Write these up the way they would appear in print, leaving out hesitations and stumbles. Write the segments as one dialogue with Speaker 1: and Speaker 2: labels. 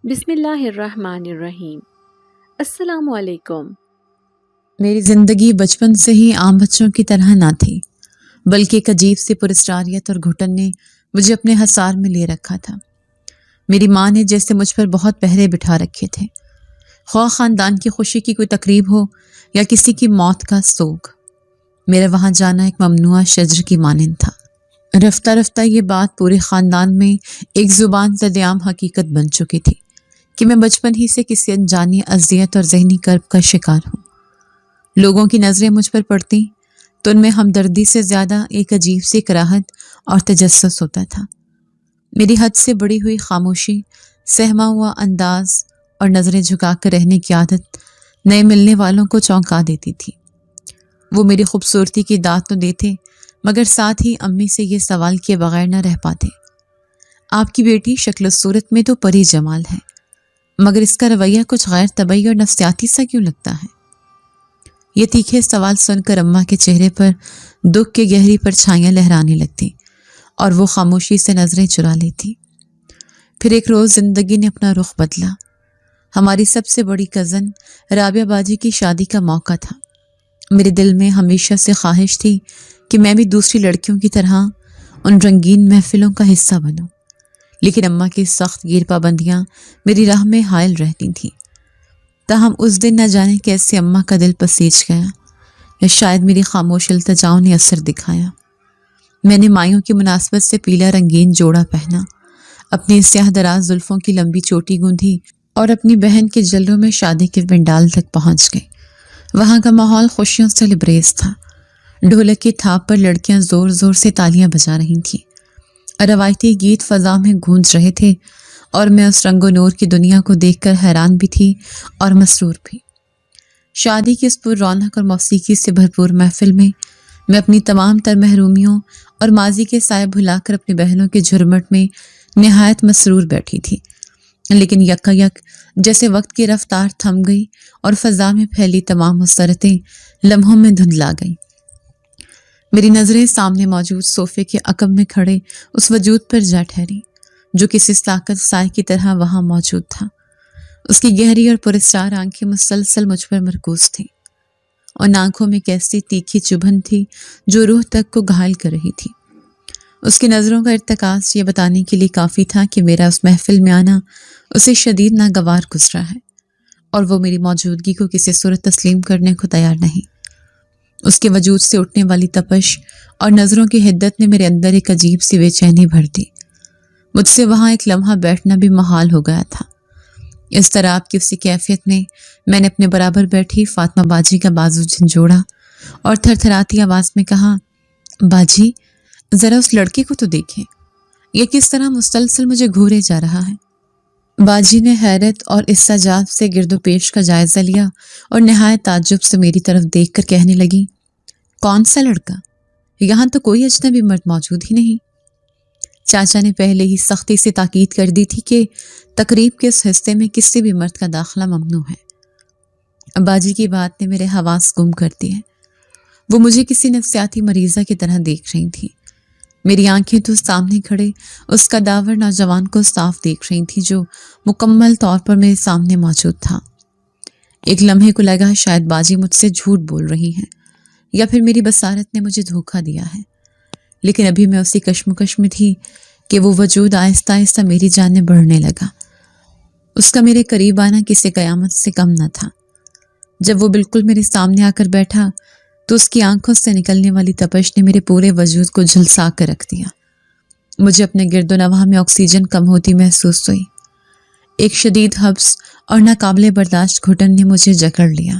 Speaker 1: بسم اللہ الرحمن الرحیم۔ السلام علیکم۔
Speaker 2: میری زندگی بچپن سے ہی عام بچوں کی طرح نہ تھی، بلکہ ایک عجیب سی پراسراریت اور گھٹن نے مجھے اپنے حصار میں لے رکھا تھا۔ میری ماں نے جیسے مجھ پر بہت پہرے بٹھا رکھے تھے، خواہ خاندان کی خوشی کی کوئی تقریب ہو یا کسی کی موت کا سوگ، میرا وہاں جانا ایک ممنوعہ شجر کی مانند تھا۔ رفتہ رفتہ یہ بات پورے خاندان میں ایک زبان زد عام حقیقت بن چکی تھی کہ میں بچپن ہی سے کسی انجانی اذیت اور ذہنی کرب کا شکار ہوں۔ لوگوں کی نظریں مجھ پر پڑتی تو ان میں ہمدردی سے زیادہ ایک عجیب سی کراہت اور تجسس ہوتا تھا۔ میری حد سے بڑی ہوئی خاموشی، سہما ہوا انداز اور نظریں جھکا کر رہنے کی عادت نئے ملنے والوں کو چونکا دیتی تھی۔ وہ میری خوبصورتی کی داد تو دیتے، مگر ساتھ ہی امی سے یہ سوال کیے بغیر نہ رہ پاتے، آپ کی بیٹی شکل و صورت میں تو پری جمال ہے، مگر اس کا رویہ کچھ غیر طبعی اور نفسیاتی سا کیوں لگتا ہے؟ یہ تیکھے سوال سن کر اماں کے چہرے پر دکھ کی گہری پرچھائیاں لہرانے لگتی اور وہ خاموشی سے نظریں چرا لیتی۔ پھر ایک روز زندگی نے اپنا رخ بدلا۔ ہماری سب سے بڑی کزن رابعہ باجی کی شادی کا موقع تھا۔ میرے دل میں ہمیشہ سے خواہش تھی کہ میں بھی دوسری لڑکیوں کی طرح ان رنگین محفلوں کا حصہ بنوں، لیکن اماں کی سخت گیر پابندیاں میری راہ میں حائل رہتی تھیں۔ تاہم اس دن نہ جانے کیسے اماں کا دل پسیج گیا، یا شاید میری خاموش التجاؤں نے اثر دکھایا۔ میں نے مائیوں کی مناسبت سے پیلا رنگین جوڑا پہنا، اپنی سیاہ دراز زلفوں کی لمبی چوٹی گوندھی اور اپنی بہن کے جلوں میں شادی کے پنڈال تک پہنچ گئی۔ وہاں کا ماحول خوشیوں سے لبریز تھا۔ ڈھولک کی تھاپ پر لڑکیاں زور زور سے تالیاں بجا رہی تھیں، روایتی گیت فضا میں گونج رہے تھے، اور میں اس رنگ و نور کی دنیا کو دیکھ کر حیران بھی تھی اور مسرور بھی۔ شادی کی اس پر رونق اور موسیقی سے بھرپور محفل میں میں اپنی تمام تر محرومیوں اور ماضی کے سائے بھلا کر اپنی بہنوں کے جھرمٹ میں نہایت مسرور بیٹھی تھی، لیکن یکا یک جیسے وقت کی رفتار تھم گئی اور فضا میں پھیلی تمام مسرتیں لمحوں میں دھندلا گئیں۔ میری نظریں سامنے موجود صوفے کے عقب میں کھڑے اس وجود پر جا ٹھہری جو کسی طاقت سائے کی طرح وہاں موجود تھا۔ اس کی گہری اور پراسرار آنکھیں مسلسل مجھ پر مرکوز تھیں، اور آنکھوں میں کیسی تیکھی چبھن تھی جو روح تک کو گھائل کر رہی تھی۔ اس کی نظروں کا ارتکاز یہ بتانے کے لیے کافی تھا کہ میرا اس محفل میں آنا اسے شدید ناگوار گزرا ہے، اور وہ میری موجودگی کو کسی صورت تسلیم کرنے کو تیار نہیں۔ اس کے وجود سے اٹھنے والی تپش اور نظروں کی حدت نے میرے اندر ایک عجیب سی بے چینی بھر دی۔ مجھ سے وہاں ایک لمحہ بیٹھنا بھی محال ہو گیا تھا۔ اس طرح آپ کی اسی کیفیت میں نے اپنے برابر بیٹھی فاطمہ باجی کا بازو جھنجھوڑا اور تھر تھراتی آواز میں کہا، باجی ذرا اس لڑکے کو تو دیکھیں، یہ کس طرح مسلسل مجھے گھورے جا رہا ہے۔ باجی نے حیرت اور استعجاب سے گرد و پیش کا جائزہ لیا اور نہایت تعجب سے میری طرف دیکھ کر کہنے لگی، کون سا لڑکا؟ یہاں تو کوئی اجنبی مرد موجود ہی نہیں۔ چاچا نے پہلے ہی سختی سے تاکید کر دی تھی کہ تقریب کے اس حصے میں کسی بھی مرد کا داخلہ ممنوع ہے۔ باجی کی بات نے میرے حواس گم کر دیے۔ وہ مجھے کسی نفسیاتی مریضہ کی طرح دیکھ رہی تھی۔ میری آنکھیں تو سامنے کھڑے اس کداور نوجوان کو صاف دیکھ رہی تھی جو مکمل طور پر میرے سامنے موجود تھا۔ ایک لمحے کو لگا شاید باجی مجھ سے جھوٹ بول رہی ہیں، یا پھر میری بصارت نے مجھے دھوکہ دیا ہے، لیکن ابھی میں اسی کشمکش میں تھی کہ وہ وجود آہستہ آہستہ میری جانب بڑھنے لگا۔ اس کا میرے قریب آنا کسی قیامت سے کم نہ تھا۔ جب وہ بالکل میرے سامنے آ کر بیٹھا تو اس کی آنکھوں سے نکلنے والی تپش نے میرے پورے وجود کو جھلسا کر رکھ دیا۔ مجھے اپنے گرد و نواح میں آکسیجن کم ہوتی محسوس ہوئی۔ ایک شدید حبس اور ناقابل برداشت گھٹن نے مجھے جکڑ لیا۔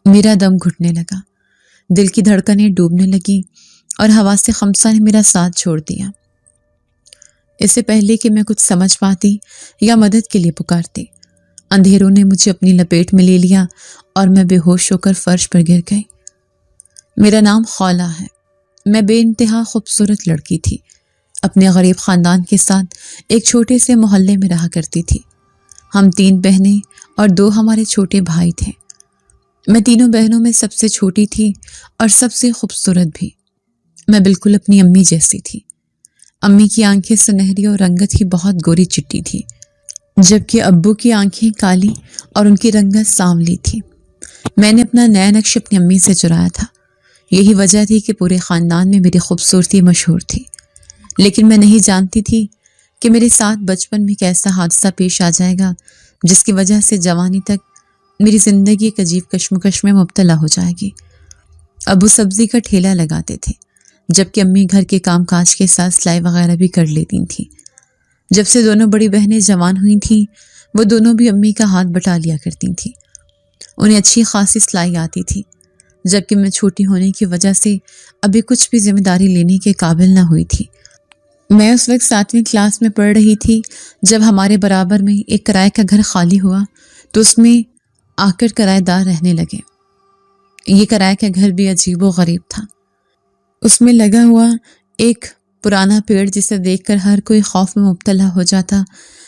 Speaker 2: میرا دم گھٹنے لگا، دل کی دھڑکنیں ڈوبنے لگی اور حواس خمسہ نے میرا ساتھ چھوڑ دیا۔ اس سے پہلے کہ میں کچھ سمجھ پاتی یا مدد کے لیے پکارتی، اندھیروں نے مجھے اپنی لپیٹ میں لے لیا اور میں بے ہوش ہو کر فرش پر گر گئی۔ میرا نام خولا ہے۔ میں بے انتہا خوبصورت لڑکی تھی۔ اپنے غریب خاندان کے ساتھ ایک چھوٹے سے محلے میں رہا کرتی تھی۔ ہم 3 بہنیں اور 2 ہمارے چھوٹے بھائی تھے۔ میں تینوں بہنوں میں سب سے چھوٹی تھی اور سب سے خوبصورت بھی۔ میں بالکل اپنی امی جیسی تھی۔ امی کی آنکھیں سنہری اور رنگت ہی بہت گوری چٹی تھی۔ جبکہ ابو کی آنکھیں کالی اور ان کی رنگت سانولی تھی۔ میں نے اپنا نیا نقش اپنی امی سے چرایا تھا۔ یہی وجہ تھی کہ پورے خاندان میں میری خوبصورتی مشہور تھی، لیکن میں نہیں جانتی تھی کہ میرے ساتھ بچپن میں ایک ایسا حادثہ پیش آ جائے گا جس کی وجہ سے جوانی تک میری زندگی ایک عجیب کشمکش میں مبتلا ہو جائے گی۔ ابو سبزی کا ٹھیلہ لگاتے تھے، جبکہ امی گھر کے کام کاج کے ساتھ سلائی وغیرہ بھی کر لیتی تھیں۔ جب سے دونوں بڑی بہنیں جوان ہوئی تھیں، وہ دونوں بھی امی کا ہاتھ بٹا لیا کرتی تھیں۔ انہیں اچھی خاصی سلائی آتی تھی، جبکہ میں چھوٹی ہونے کی وجہ سے ابھی کچھ بھی ذمہ داری لینے کے قابل نہ ہوئی تھی۔ میں اس وقت 7ویں کلاس میں پڑھ رہی تھی جب ہمارے برابر میں ایک کرائے کا گھر خالی ہوا تو اس میں آ کر کرائے دار رہنے لگے۔ یہ کرائے کا گھر بھی عجیب و غریب تھا۔ اس میں لگا ہوا ایک پرانا پیڑ جسے دیکھ کر ہر کوئی خوف میں مبتلا ہو جاتا،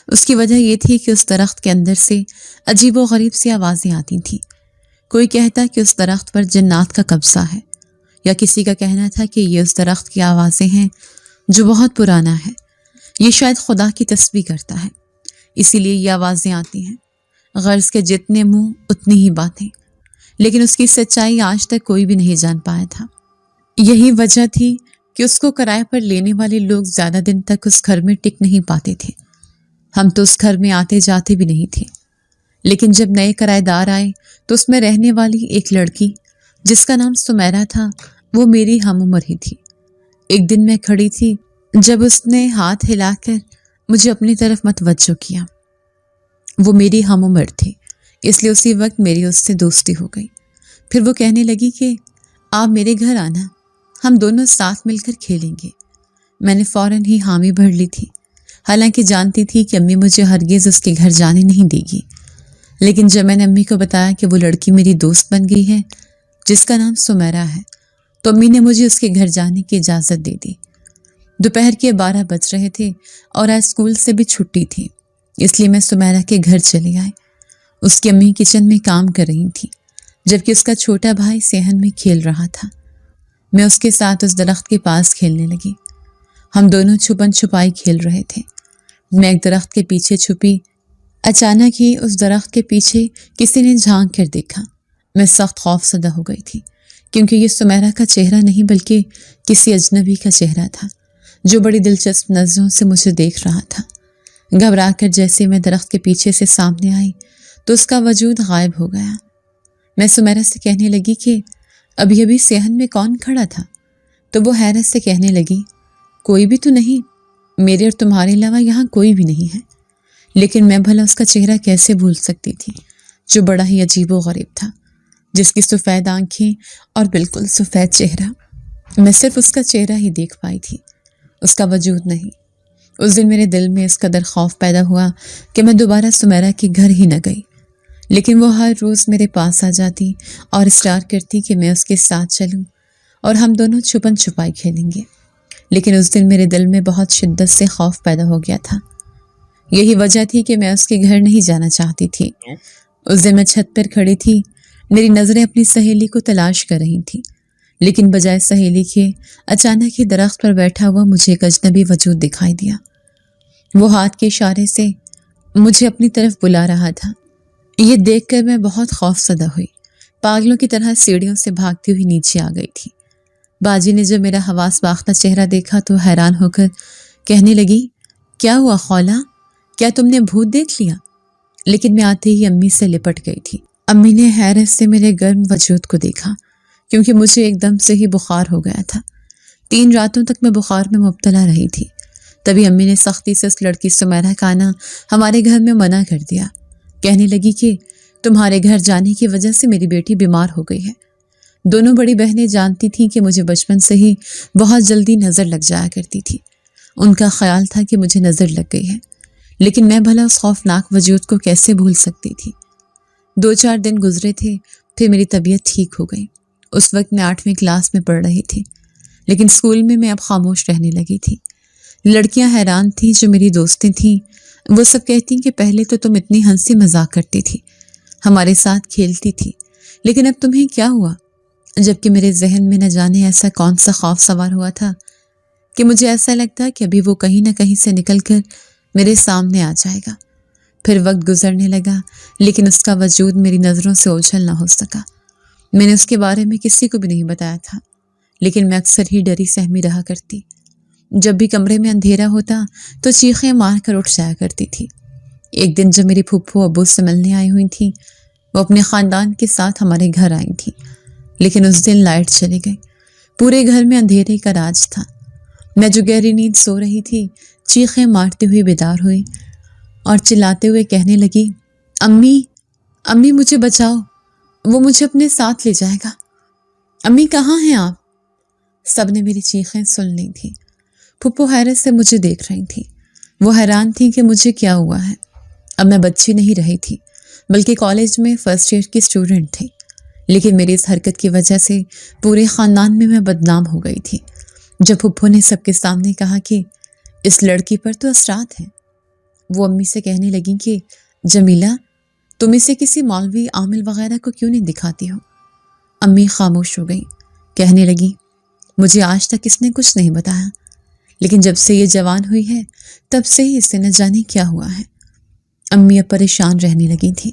Speaker 2: اس کی وجہ یہ تھی کہ اس درخت کے اندر سے عجیب و غریب سی آوازیں آتی تھیں۔ کوئی کہتا کہ اس درخت پر جنات کا قبضہ ہے، یا کسی کا کہنا تھا کہ یہ اس درخت کی آوازیں ہیں جو بہت پرانا ہے، یہ شاید خدا کی تسبیح کرتا ہے، اسی لیے یہ آوازیں آتی ہیں۔ غرض کے جتنے منہ اتنی ہی باتیں، لیکن اس کی سچائی آج تک کوئی بھی نہیں جان پایا تھا۔ یہی وجہ تھی کہ اس کو کرائے پر لینے والے لوگ زیادہ دن تک اس گھر میں ٹک نہیں پاتے تھے۔ ہم تو اس گھر میں آتے جاتے بھی نہیں تھے، لیکن جب نئے کرائے دار آئے تو اس میں رہنے والی ایک لڑکی جس کا نام سمیرہ تھا، وہ میری ہم عمر ہی تھی۔ ایک دن میں کھڑی تھی جب اس نے ہاتھ ہلا کر مجھے اپنی طرف متوجہ کیا۔ وہ میری ہم عمر تھی، اس لیے اسی وقت میری اس سے دوستی ہو گئی۔ پھر وہ کہنے لگی کہ آپ میرے گھر آنا، ہم دونوں ساتھ مل کر کھیلیں گے۔ میں نے فوراً ہی حامی بھر لی تھی، حالانکہ جانتی تھی کہ امی مجھے ہرگز اس کے گھر جانے نہیں دے گی۔ لیکن جب میں نے امی کو بتایا کہ وہ لڑکی میری دوست بن گئی ہے جس کا نام سمیرہ ہے، تو امی نے مجھے اس کے گھر جانے کی اجازت دے دی۔ دوپہر کے 12 بج رہے تھے اور آج اسکول سے بھی چھٹی تھی، اس لیے میں سمیرہ کے گھر چلی آئی۔ اس کی امی کچن میں کام کر رہی تھی، جبکہ اس کا چھوٹا بھائی صحن میں کھیل رہا تھا۔ میں اس کے ساتھ اس درخت کے پاس کھیلنے لگی۔ ہم دونوں چھپن چھپائی کھیل رہے تھے۔ میں ایک درخت کے پیچھے چھپی، اچانک ہی اس درخت کے پیچھے کسی نے جھانک کر دیکھا۔ میں سخت خوف زدہ ہو گئی تھی، کیونکہ یہ سمیرہ کا چہرہ نہیں بلکہ کسی اجنبی کا چہرہ تھا جو بڑی دلچسپ نظروں سے مجھے دیکھ رہا تھا۔ گھبرا کر جیسے میں درخت کے پیچھے سے سامنے آئی تو اس کا وجود غائب ہو گیا۔ میں سمیرہ سے کہنے لگی کہ ابھی ابھی صحن میں کون کھڑا تھا؟ تو وہ حیرت سے کہنے لگی، کوئی بھی تو نہیں، میرے اور تمہارے علاوہ یہاں کوئی بھی نہیں ہے۔ لیکن میں بھلا اس کا چہرہ کیسے بھول سکتی تھی جو بڑا ہی عجیب و غریب تھا، جس کی سفید آنکھیں اور بالکل سفید چہرہ۔ میں صرف اس کا چہرہ ہی دیکھ پائی تھی، اس کا وجود نہیں۔ اس دن میرے دل میں اس قدر خوف پیدا ہوا کہ میں دوبارہ سمیرہ کے گھر ہی نہ گئی، لیکن وہ ہر روز میرے پاس آ جاتی اور اصرار کرتی کہ میں اس کے ساتھ چلوں اور ہم دونوں چھپن چھپائی کھیلیں گے۔ لیکن اس دن میرے دل میں بہت شدت سے خوف پیدا ہو گیا تھا۔ یہی وجہ تھی کہ میں اس کے گھر نہیں جانا چاہتی تھی۔ اس دن میں چھت پر کھڑی تھی، میری نظریں اپنی سہیلی کو تلاش کر رہی تھیں، لیکن بجائے سہیلی کے اچانک ہی درخت پر بیٹھا ہوا مجھے ایک اجنبی وجود دکھائی دیا۔ وہ ہاتھ کے اشارے سے مجھے اپنی طرف بلا رہا تھا۔ یہ دیکھ کر میں بہت خوف زدہ ہوئی، پاگلوں کی طرح سیڑھیوں سے بھاگتی ہوئی نیچے آ گئی تھی۔ باجی نے جب میرا حواس باختہ چہرہ دیکھا تو حیران ہو کر کہنے لگی، کیا ہوا خولا، کیا تم نے بھوت دیکھ لیا؟ لیکن میں آتے ہی امی سے لپٹ گئی تھی۔ امی نے حیرت سے میرے گرم وجود کو دیکھا، کیونکہ مجھے ایک دم سے ہی بخار ہو گیا تھا۔ 3 راتوں تک میں بخار میں مبتلا رہی تھی۔ تبھی امی نے سختی سے اس لڑکی سمیرہ کا آنا ہمارے گھر میں منع کر دیا۔ کہنے لگی کہ تمہارے گھر جانے کی وجہ سے میری بیٹی بیمار ہو گئی ہے۔ دونوں بڑی بہنیں جانتی تھیں کہ مجھے بچپن سے ہی بہت جلدی نظر لگ جایا کرتی تھی۔ ان کا خیال تھا کہ مجھے نظر لگ گئی ہے، لیکن میں بھلا اس خوفناک وجود کو کیسے بھول سکتی تھی؟ 2-4 دن گزرے تھے، پھر میری طبیعت ٹھیک ہو گئی۔ اس وقت میں 8ویں کلاس میں پڑھ رہی تھی، لیکن اسکول میں اب خاموش رہنے لگی تھی۔ لڑکیاں حیران تھیں جو میری دوستیں تھیں، وہ سب کہتی کہ پہلے تو تم اتنی ہنسی مذاق کرتی تھی، ہمارے ساتھ کھیلتی تھی، لیکن اب تمہیں کیا ہوا؟ جبکہ میرے ذہن میں نہ جانے ایسا کون سا خوف سوار ہوا تھا کہ مجھے ایسا لگتا کہ ابھی وہ کہیں نہ کہیں سے نکل کر میرے سامنے آ جائے گا۔ پھر وقت گزرنے لگا لیکن اس کا وجود میری نظروں سے اوجھل نہ ہو سکا۔ میں نے اس کے بارے میں کسی کو بھی نہیں بتایا تھا، لیکن میں اکثر ہی ڈری سہمی رہا کرتی۔ جب بھی کمرے میں اندھیرا ہوتا تو چیخیں مار کر اٹھ جایا کرتی تھی۔ ایک دن جب میری پھپھو ابو سے ملنے آئی ہوئی تھیں، وہ اپنے خاندان کے ساتھ ہمارے گھر آئی تھیں، لیکن اس دن لائٹ چلی گئی۔ پورے گھر میں اندھیرے کا راج تھا۔ میں جو گہری نیند سو رہی تھی، چیخیں مارتے ہوئے بیدار ہوئی اور چلاتے ہوئے کہنے لگی، امی امی مجھے بچاؤ، وہ مجھے اپنے ساتھ لے جائے گا۔ امی کہاں ہیں آپ؟ سب نے میری چیخیں سن لی تھیں۔ پھپھو حیرت سے مجھے دیکھ رہی تھی۔ وہ حیران تھی کہ مجھے کیا ہوا ہے۔ اب میں بچی نہیں رہی تھی، بلکہ کالج میں فرسٹ ایئر کی اسٹوڈنٹ تھی، لیکن میری اس حرکت کی وجہ سے پورے خاندان میں بدنام ہو گئی تھی۔ جب پھپھو نے سب کے سامنے کہا کہ اس لڑکی پر تو اثرات ہیں، وہ امی سے کہنے لگی کہ جمیلہ، تم اسے کسی مولوی عامل وغیرہ کو کیوں نہیں دکھاتی ہو؟ امی خاموش ہو گئی، کہنے لگی، مجھے آج تک اس نے کچھ نہیں بتایا، لیکن جب سے یہ جوان ہوئی ہے تب سے ہی اسے نہ جانے کیا ہوا ہے۔ امی اب پریشان رہنے لگی تھی،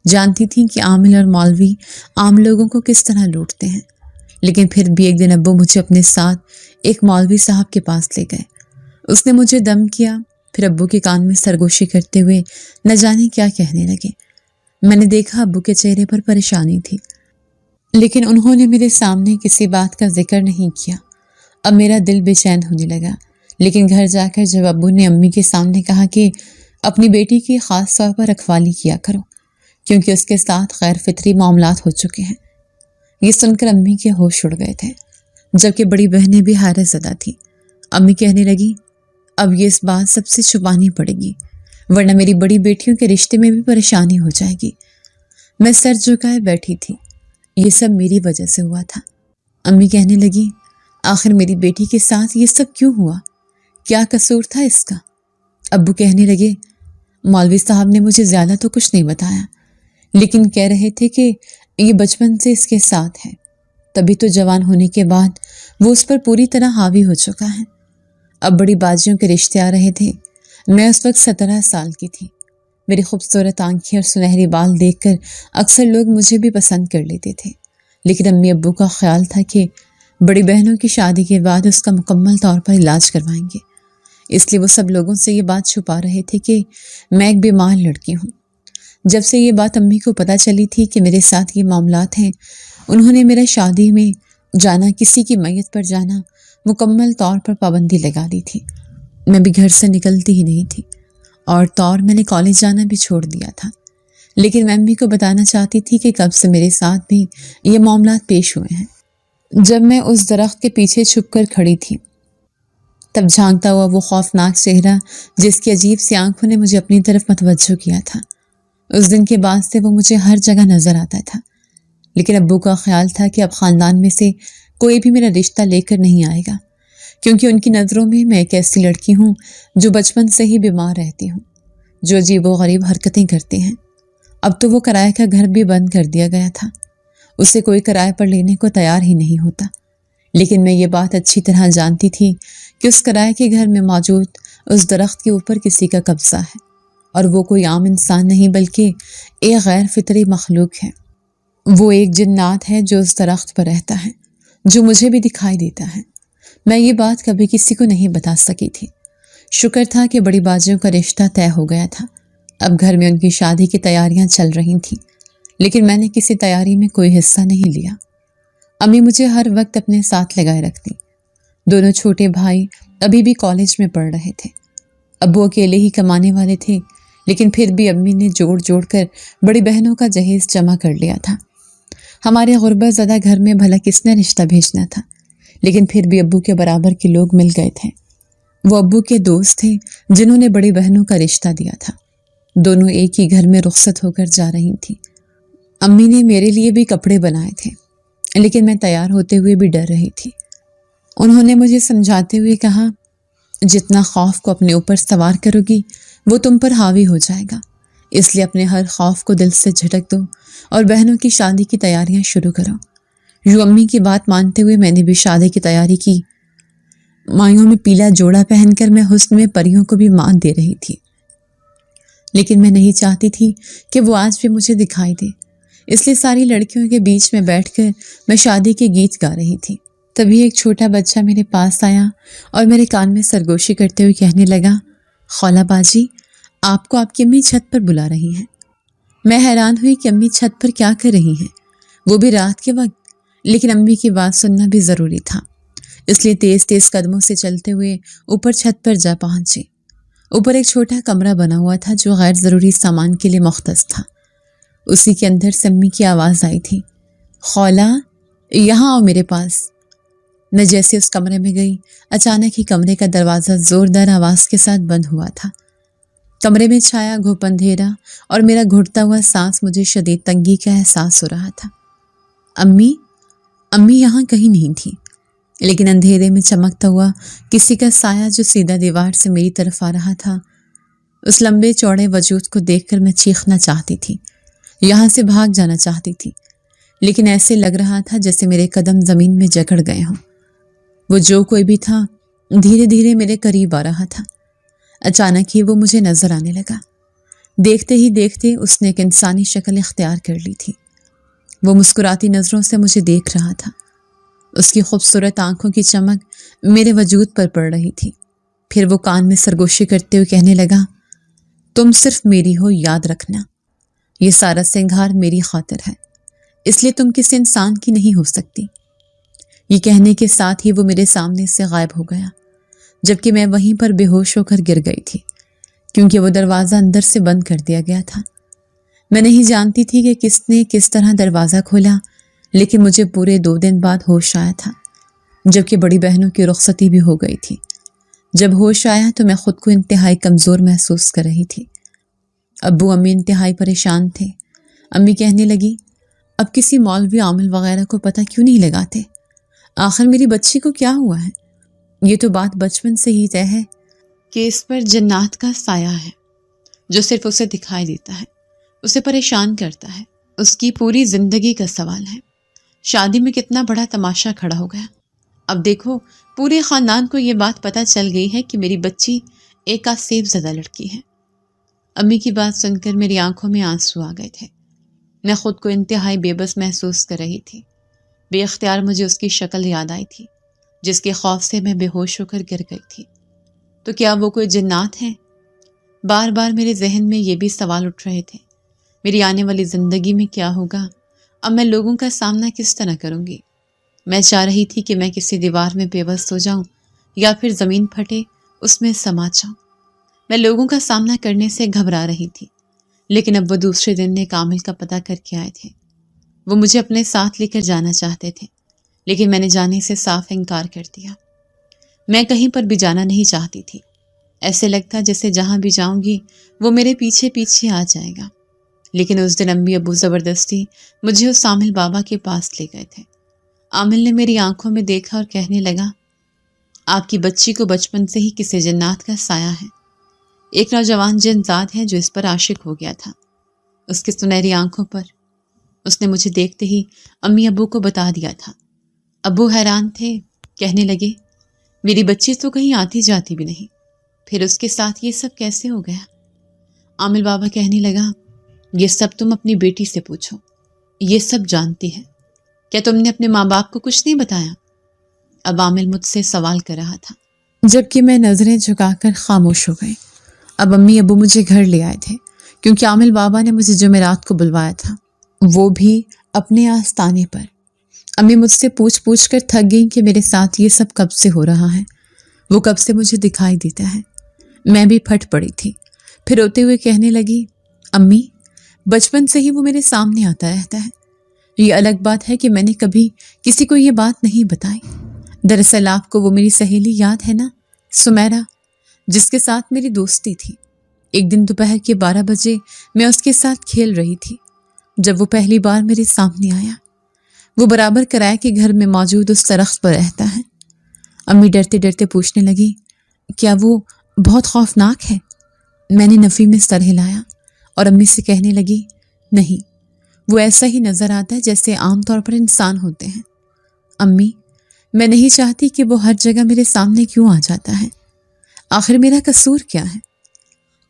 Speaker 2: جانتی تھیں کہ عامل اور مولوی عام لوگوں کو کس طرح لوٹتے ہیں، لیکن پھر بھی ایک دن ابو مجھے اپنے ساتھ ایک مولوی صاحب کے پاس لے گئے۔ اس نے مجھے دم کیا، پھر ابو کے کان میں سرگوشی کرتے ہوئے نہ جانے کیا کہنے لگے۔ میں نے دیکھا ابو کے چہرے پر پریشانی تھی، لیکن انہوں نے میرے سامنے کسی بات کا ذکر نہیں کیا۔ اب میرا دل بے چین ہونے لگا، لیکن گھر جا کر جب ابو نے امی کے سامنے کہا کہ اپنی بیٹی کی خاص طور پر رکھوالی کیا کرو کیونکہ اس کے ساتھ غیر فطری معاملات ہو چکے ہیں، یہ سن کر امی کے ہوش اڑ گئے تھے، جبکہ بڑی بہنیں بھی حیرت زدہ تھیں۔ امی کہنے لگی، اب یہ اس بات سب سے چھپانی پڑے گی، ورنہ میری بڑی بیٹیوں کے رشتے میں بھی پریشانی ہو جائے گی۔ میں سر جھکائے بیٹھی تھی، یہ سب میری وجہ سے ہوا تھا۔ امی کہنے لگی، آخر میری بیٹی کے ساتھ یہ سب کیوں ہوا؟ کیا قصور تھا اس کا؟ ابو کہنے لگے، مولوی صاحب نے مجھے زیادہ تو کچھ نہیں بتایا، لیکن کہہ رہے تھے کہ یہ بچپن سے اس کے ساتھ ہے، تبھی تو جوان ہونے کے بعد وہ اس پر پوری طرح حاوی ہو چکا ہے۔ اب بڑی باجیوں کے رشتے آ رہے تھے، میں اس وقت 17 سال کی تھی۔ میری خوبصورت آنکھیں اور سنہری بال دیکھ کر اکثر لوگ مجھے بھی پسند کر لیتے تھے، لیکن امی ابو کا خیال تھا کہ بڑی بہنوں کی شادی کے بعد اس کا مکمل طور پر علاج کروائیں گے، اس لیے وہ سب لوگوں سے یہ بات چھپا رہے تھے کہ میں ایک بیمار لڑکی ہوں۔ جب سے یہ بات امی کو پتہ چلی تھی کہ میرے ساتھ یہ معاملات ہیں، انہوں نے میرا شادی میں جانا، کسی کی میت پر جانا، مکمل طور پر پابندی لگا دی تھی۔ میں بھی گھر سے نکلتی ہی نہیں تھی، اور میں نے کالج جانا بھی چھوڑ دیا تھا، لیکن میں امی کو بتانا چاہتی تھی کہ کب سے میرے ساتھ بھی یہ معاملات پیش ہوئے ہیں۔ جب میں اس درخت کے پیچھے چھپ کر کھڑی تھی، تب جھانکتا ہوا وہ خوفناک چہرہ جس کی عجیب سی آنکھوں نے مجھے اپنی طرف متوجہ کیا تھا، اس دن کے بعد سے وہ مجھے ہر جگہ نظر آتا تھا، لیکن ابو کا خیال تھا کہ اب خاندان میں سے کوئی بھی میرا رشتہ لے کر نہیں آئے گا، کیونکہ ان کی نظروں میں میں ایک ایسی لڑکی ہوں جو بچپن سے ہی بیمار رہتی ہوں، جو عجیب و غریب حرکتیں کرتی ہیں۔ اب تو وہ کرائے کا گھر بھی بند کر دیا گیا تھا، اسے کوئی کرائے پر لینے کو تیار ہی نہیں ہوتا، لیکن میں یہ بات اچھی طرح جانتی تھی کہ اس کرائے کے گھر میں موجود اس درخت کے اوپر کسی کا قبضہ ہے، اور وہ کوئی عام انسان نہیں بلکہ ایک غیر فطری مخلوق ہے۔ وہ ایک جنات ہے جو اس درخت پر رہتا ہے، جو مجھے بھی دکھائی دیتا ہے۔ میں یہ بات کبھی کسی کو نہیں بتا سکی تھی۔ شکر تھا کہ بڑی باجیوں کا رشتہ طے ہو گیا تھا، اب گھر میں ان کی شادی کی تیاریاں چل رہی تھیں، لیکن میں نے کسی تیاری میں کوئی حصہ نہیں لیا۔ امی مجھے ہر وقت اپنے ساتھ لگائے رکھتی۔ دونوں چھوٹے بھائی ابھی بھی کالج میں پڑھ رہے تھے، ابو اکیلے ہی کمانے والے تھے، لیکن پھر بھی امی نے جوڑ جوڑ کر بڑی بہنوں کا جہیز جمع کر لیا تھا۔ ہمارے غربت زدہ گھر میں بھلا کس نے رشتہ بھیجنا تھا، لیکن پھر بھی ابو کے برابر کے لوگ مل گئے تھے۔ وہ ابو کے دوست تھے جنہوں نے بڑی بہنوں کا رشتہ دیا تھا۔ دونوں ایک ہی گھر میں رخصت ہو کر جا رہی تھیں۔ امی نے میرے لیے بھی کپڑے بنائے تھے، لیکن میں تیار ہوتے ہوئے بھی ڈر رہی تھی۔ انہوں نے مجھے سمجھاتے ہوئے کہا، جتنا خوف کو اپنے اوپر سوار کرو گی وہ تم پر حاوی ہو جائے گا، اس لیے اپنے ہر خوف کو دل سے جھٹک دو اور بہنوں کی شادی کی تیاریاں شروع کرو۔ یوں امی کی بات مانتے ہوئے میں نے بھی شادی کی تیاری کی۔ مائیوں میں پیلا جوڑا پہن کر میں حسن میں پریوں کو بھی مات دے رہی تھی۔ لیکن میں نہیں چاہتی تھی کہ وہ آج بھی مجھے دکھائی دے، اس لیے ساری لڑکیوں کے بیچ میں بیٹھ کر میں شادی کے گیت گا رہی تھی۔ تبھی ایک چھوٹا بچہ میرے پاس آیا اور میرے کان میں سرگوشی کرتے ہوئے کہنے لگا، خولہ باجی، آپ کو آپ کی امی چھت پر بلا رہی ہیں۔ میں حیران ہوئی کہ امی چھت پر کیا کر رہی ہیں، وہ بھی رات کے وقت، لیکن امی کی بات سننا بھی ضروری تھا، اس لیے تیز تیز قدموں سے چلتے ہوئے اوپر چھت پر جا پہنچے۔ اوپر ایک چھوٹا کمرہ بنا ہوا تھا جو غیر ضروری سامان کے لیے مختص تھا۔ اسی کے اندر سے امی کی آواز آئی تھی، خولہ، یہاں آؤ میرے پاس۔ میں جیسے اس کمرے میں گئی، اچانک ہی کمرے کا دروازہ زوردار آواز کے ساتھ بند ہوا تھا۔ کمرے میں چھایا گھوپ اندھیرا اور میرا گھٹتا ہوا سانس مجھے شدید تنگی کا احساس ہو رہا تھا۔ امی یہاں کہیں نہیں تھی، لیکن اندھیرے میں چمکتا ہوا کسی کا سایہ جو سیدھا دیوار سے میری طرف آ رہا تھا، اس لمبے چوڑے وجود کو دیکھ کر میں چیخنا چاہتی تھی، یہاں سے بھاگ جانا چاہتی تھی، لیکن ایسے لگ رہا تھا جیسے میرے قدم زمین میں جکڑ گئے ہوں۔ وہ جو کوئی بھی تھا دھیرے دھیرے میرے قریب آ رہا تھا۔ اچانک ہی وہ مجھے نظر آنے لگا۔ دیکھتے ہی دیکھتے اس نے ایک انسانی شکل اختیار کر لی تھی۔ وہ مسکراتی نظروں سے مجھے دیکھ رہا تھا۔ اس کی خوبصورت آنکھوں کی چمک میرے وجود پر پڑ رہی تھی۔ پھر وہ کان میں سرگوشی کرتے ہوئے کہنے لگا، تم صرف میری ہو، یاد رکھنا، یہ سارا سنگھار میری خاطر ہے، اس لیے تم کسی انسان کی نہیں ہو سکتی۔ یہ کہنے کے ساتھ ہی وہ میرے سامنے سے غائب ہو گیا، جبکہ میں وہیں پر بے ہوش ہو کر گر گئی تھی، کیونکہ وہ دروازہ اندر سے بند کر دیا گیا تھا۔ میں نہیں جانتی تھی کہ کس نے کس طرح دروازہ کھولا، لیکن مجھے پورے 2 دن بعد ہوش آیا تھا، جبکہ بڑی بہنوں کی رخصتی بھی ہو گئی تھی۔ جب ہوش آیا تو میں خود کو انتہائی کمزور محسوس کر رہی تھی۔ ابو امی انتہائی پریشان تھے۔ امی کہنے لگی، اب کسی مولوی عامل وغیرہ کو پتہ کیوں نہیں لگاتے؟ آخر میری بچی کو کیا ہوا ہے؟ یہ تو بات بچپن سے ہی طے ہے کہ اس پر جنات کا سایہ ہے، جو صرف اسے دکھائی دیتا ہے، اسے پریشان کرتا ہے۔ اس کی پوری زندگی کا سوال ہے۔ شادی میں کتنا بڑا تماشا کھڑا ہو گیا۔ اب دیکھو، پورے خاندان کو یہ بات پتہ چل گئی ہے کہ میری بچی ایک آسیب زدہ لڑکی ہے۔ امی کی بات سن کر میری آنکھوں میں آنسو آ گئے تھے۔ میں خود کو انتہائی بے بس محسوس کر رہی تھی۔ بے اختیار مجھے اس کی شکل یاد آئی تھی، جس کے خوف سے میں بے ہوش ہو کر گر گئی تھی۔ تو کیا وہ کوئی جنات ہیں؟ بار بار میرے ذہن میں یہ بھی سوال اٹھ رہے تھے۔ میری آنے والی زندگی میں کیا ہوگا؟ اب میں لوگوں کا سامنا کس طرح کروں گی؟ میں چاہ رہی تھی کہ میں کسی دیوار میں بے بس ہو جاؤں یا پھر زمین پھٹے اس میں سما جاؤں۔ میں لوگوں کا سامنا کرنے سے گھبرا رہی تھی، لیکن اب وہ دوسرے دن ایک عامل کا پتہ کر کے آئے تھے۔ وہ مجھے اپنے ساتھ لے کر جانا چاہتے تھے، لیکن میں نے جانے سے صاف انکار کر دیا۔ میں کہیں پر بھی جانا نہیں چاہتی تھی۔ ایسے لگتا جیسے جہاں بھی جاؤں گی وہ میرے پیچھے پیچھے آ جائے گا۔ لیکن اس دن امی ابو زبردستی مجھے اس عامل بابا کے پاس لے گئے تھے۔ عامل نے میری آنکھوں میں دیکھا اور کہنے لگا، آپ کی بچی کو بچپن سے ہی کسی جنات کا سایہ ہے۔ ایک نوجوان جن ذات ہے جو اس پر عاشق ہو گیا تھا۔ اس کی سنہری آنکھوں پر اس نے مجھے دیکھتے ہی امی ابو کو بتا دیا تھا۔ ابو حیران تھے، کہنے لگے، میری بچی تو کہیں آتی جاتی بھی نہیں، پھر اس کے ساتھ یہ سب کیسے ہو گیا؟ عامل بابا کہنے لگا، یہ سب تم اپنی بیٹی سے پوچھو، یہ سب جانتی ہے۔ کیا تم نے اپنے ماں باپ کو کچھ نہیں بتایا؟ اب عامل مجھ سے سوال کر رہا تھا، جبکہ میں نظریں جھکا کر خاموش ہو گئی۔ اب امی ابو مجھے گھر لے آئے تھے، کیونکہ عامل بابا نے مجھے جمعرات کو بلوایا تھا، وہ بھی اپنے آستانے پر۔ امی مجھ سے پوچھ کر تھک گئیں کہ میرے ساتھ یہ سب کب سے ہو رہا ہے، وہ کب سے مجھے دکھائی دیتا ہے۔ میں بھی پھٹ پڑی تھی۔ پھر روتے ہوئے کہنے لگی، امی، بچپن سے ہی وہ میرے سامنے آتا رہتا ہے۔ یہ الگ بات ہے کہ میں نے کبھی کسی کو یہ بات نہیں بتائی۔ دراصل آپ کو وہ میری سہیلی یاد ہے نا، سمیرہ، جس کے ساتھ میری دوستی تھی۔ ایک دن دوپہر کے 12 بجے میں اس کے ساتھ کھیل رہی تھی جب وہ پہلی بار میرے سامنے آیا۔ وہ برابر کرائے کے گھر میں موجود اس درخت پر رہتا ہے۔ امی ڈرتے ڈرتے پوچھنے لگی، کیا وہ بہت خوفناک ہے؟ میں نے نفی میں سر ہلایا اور امی سے کہنے لگی، نہیں، وہ ایسا ہی نظر آتا ہے جیسے عام طور پر انسان ہوتے ہیں۔ امی، میں نہیں چاہتی کہ وہ ہر جگہ میرے سامنے کیوں آ جاتا ہے؟ آخر میرا قصور کیا ہے؟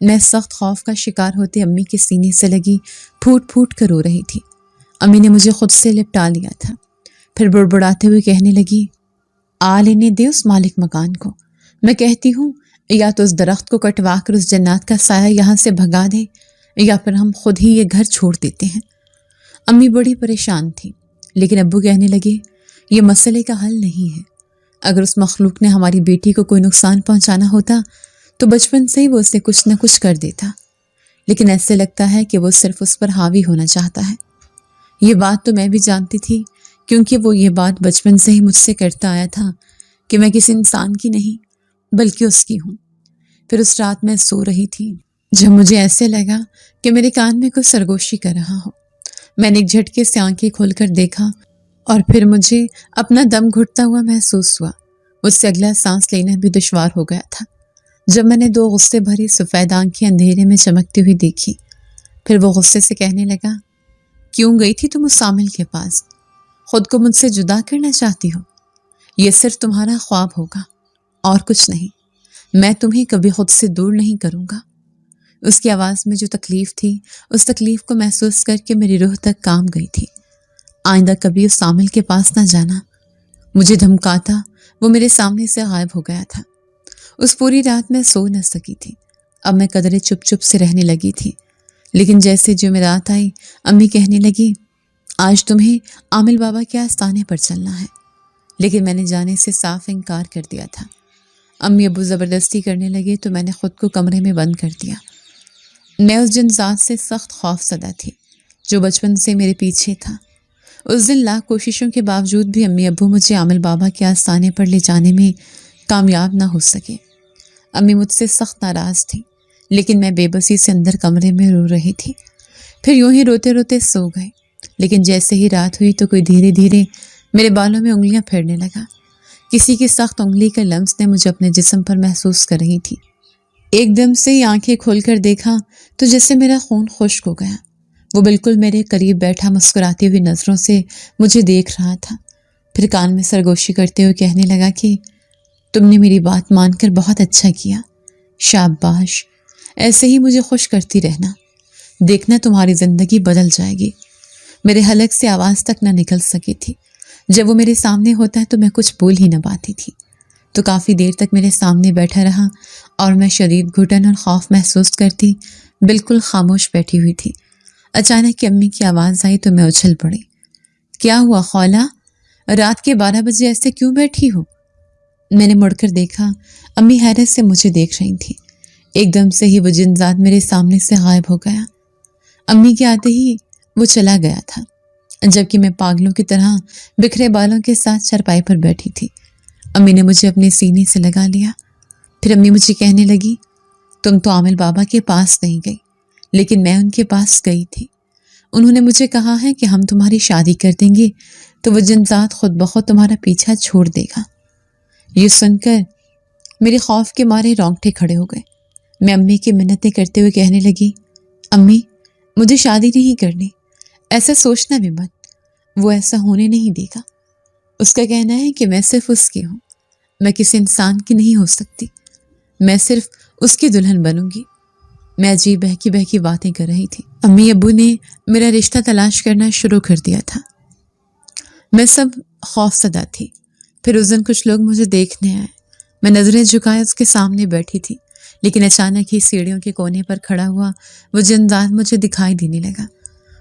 Speaker 2: میں سخت خوف کا شکار ہوتے امی کے سینے سے لگی پھوٹ پھوٹ کر رو رہی تھی۔ امی نے مجھے خود سے لپٹا لیا تھا، پھر بڑبڑاتے ہوئے کہنے لگی، آ لینے دے اس مالک مکان کو، میں کہتی ہوں یا تو اس درخت کو کٹوا کر اس جنات کا سایہ یہاں سے بھگا دے، یا پھر ہم خود ہی یہ گھر چھوڑ دیتے ہیں۔ امی بڑی پریشان تھی، لیکن ابو کہنے لگے، یہ مسئلے کا حل نہیں ہے۔ اگر اس مخلوق نے ہماری بیٹی کو کوئی نقصان پہنچانا ہوتا تو بچپن سے ہی وہ اسے کچھ نہ کچھ کر دیتا، لیکن ایسے لگتا ہے کہ وہ صرف اس پر حاوی ہونا چاہتا ہے۔ یہ بات تو میں بھی جانتی تھی، کیونکہ وہ یہ بات بچپن سے ہی مجھ سے کرتا آیا تھا کہ میں کسی انسان کی نہیں بلکہ اس کی ہوں۔ پھر اس رات میں سو رہی تھی جب مجھے ایسے لگا کہ میرے کان میں کوئی سرگوشی کر رہا ہو۔ میں نے ایک جھٹکے سے آنکھیں کھول کر دیکھا اور پھر مجھے اپنا دم گھٹتا ہوا محسوس ہوا۔ مجھ سے اگلا سانس لینا بھی دشوار ہو گیا تھا جب میں نے دو غصے بھری سفید آنکھیں اندھیرے میں چمکتی ہوئی دیکھی۔ پھر وہ غصے سے کہنے لگا، کیوں گئی تھی تم اس عامل کے پاس؟ خود کو مجھ سے جدا کرنا چاہتی ہو؟ یہ صرف تمہارا خواب ہوگا اور کچھ نہیں۔ میں تمہیں کبھی خود سے دور نہیں کروں گا۔ اس کی آواز میں جو تکلیف تھی، اس تکلیف کو محسوس کر کے میری روح تک کام گئی تھی۔ آئندہ کبھی اس عامل کے پاس نہ جانا۔ مجھے دھمکاتا وہ میرے سامنے سے غائب ہو گیا تھا۔ اس پوری رات میں سو نہ سکی تھی۔ اب میں قدرے چپ چپ سے رہنے لگی تھی، لیکن جیسے جو میں رات آئی، امی کہنے لگی، آج تمہیں عامل بابا کے آستانے پر چلنا ہے، لیکن میں نے جانے سے صاف انکار کر دیا تھا۔ امی ابو زبردستی کرنے لگے تو میں نے خود کو کمرے میں بند کر دیا۔ میں اس جن ذات سے سخت خوف زدہ تھی جو بچپن سے میرے پیچھے تھا۔ اس دن لاکھ کوششوں کے باوجود بھی امی ابو مجھے عامل بابا کے آستانے پر لے جانے میں کامیاب نہ ہو سکے۔ امی مجھ سے سخت ناراض تھی، لیکن میں بے بسی سے اندر کمرے میں رو رہی تھی۔ پھر یوں ہی روتے روتے سو گئے، لیکن جیسے ہی رات ہوئی تو کوئی دھیرے دھیرے میرے بالوں میں انگلیاں پھیرنے لگا۔ کسی کی سخت انگلی کا لمس نے مجھے اپنے جسم پر محسوس کر رہی تھی۔ ایک دم سے ہی آنکھیں کھول کر دیکھا تو جیسے میرا خون خشک ہو گیا۔ وہ بالکل میرے قریب بیٹھا مسکراتی ہوئی نظروں سے مجھے دیکھ رہا تھا، پھر کان میں سرگوشی کرتے ہوئے کہنے لگا کہ تم نے میری بات مان کر بہت اچھا کیا، شاباش، ایسے ہی مجھے خوش کرتی رہنا، دیکھنا تمہاری زندگی بدل جائے گی۔ میرے حلق سے آواز تک نہ نکل سکی تھی۔ جب وہ میرے سامنے ہوتا ہے تو میں کچھ بول ہی نہ پاتی تھی، تو کافی دیر تک میرے سامنے بیٹھا رہا اور میں شدید گھٹن اور خوف محسوس کرتی بالکل خاموش بیٹھی ہوئی تھی۔ اچانک کہ امی کی آواز آئی تو میں اچھل پڑی۔ کیا ہوا خولا؟ رات کے 12 بجے ایسے کیوں بیٹھی ہو؟ میں نے مڑ کر دیکھا، امی حیرت سے مجھے دیکھ رہی تھی۔ ایک دم سے ہی وہ جن ذات میرے سامنے سے غائب ہو گیا۔ امی کے آتے ہی وہ چلا گیا تھا، جبکہ میں پاگلوں کی طرح بکھرے بالوں کے ساتھ چارپائی پر بیٹھی تھی۔ امی نے مجھے اپنے سینے سے لگا لیا۔ پھر امی مجھے کہنے لگی، تم تو عامل بابا کے پاس نہیں گئی، لیکن میں ان کے پاس گئی تھی۔ انہوں نے مجھے کہا ہے کہ ہم تمہاری شادی کر دیں گے تو وہ جن ذات خود بخود تمہارا پیچھا چھوڑ دے گا۔ یہ سن کر میرے خوف کے مارے رونگٹے کھڑے ہو گئے۔ میں امی کی منتیں کرتے ہوئے کہنے لگی، امی مجھے شادی نہیں کرنی، ایسا سوچنا بھی مت، وہ ایسا ہونے نہیں دے گا۔ اس کا کہنا ہے کہ میں صرف اس کی ہوں، میں کسی انسان کی نہیں ہو سکتی، میں صرف اس کی دلہن بنوں گی۔ میں عجیب بہکی بہکی باتیں کر رہی تھی۔ امی ابو نے میرا رشتہ تلاش کرنا شروع کر دیا تھا۔ میں سب خوف زدہ تھی۔ پھر اس دن کچھ لوگ مجھے دیکھنے آئے۔ میں نظریں جھکائے اس کے سامنے بیٹھی تھی، لیکن اچانک ہی سیڑھیوں کے کونے پر کھڑا ہوا وہ جن ذات مجھے دکھائی دینے لگا۔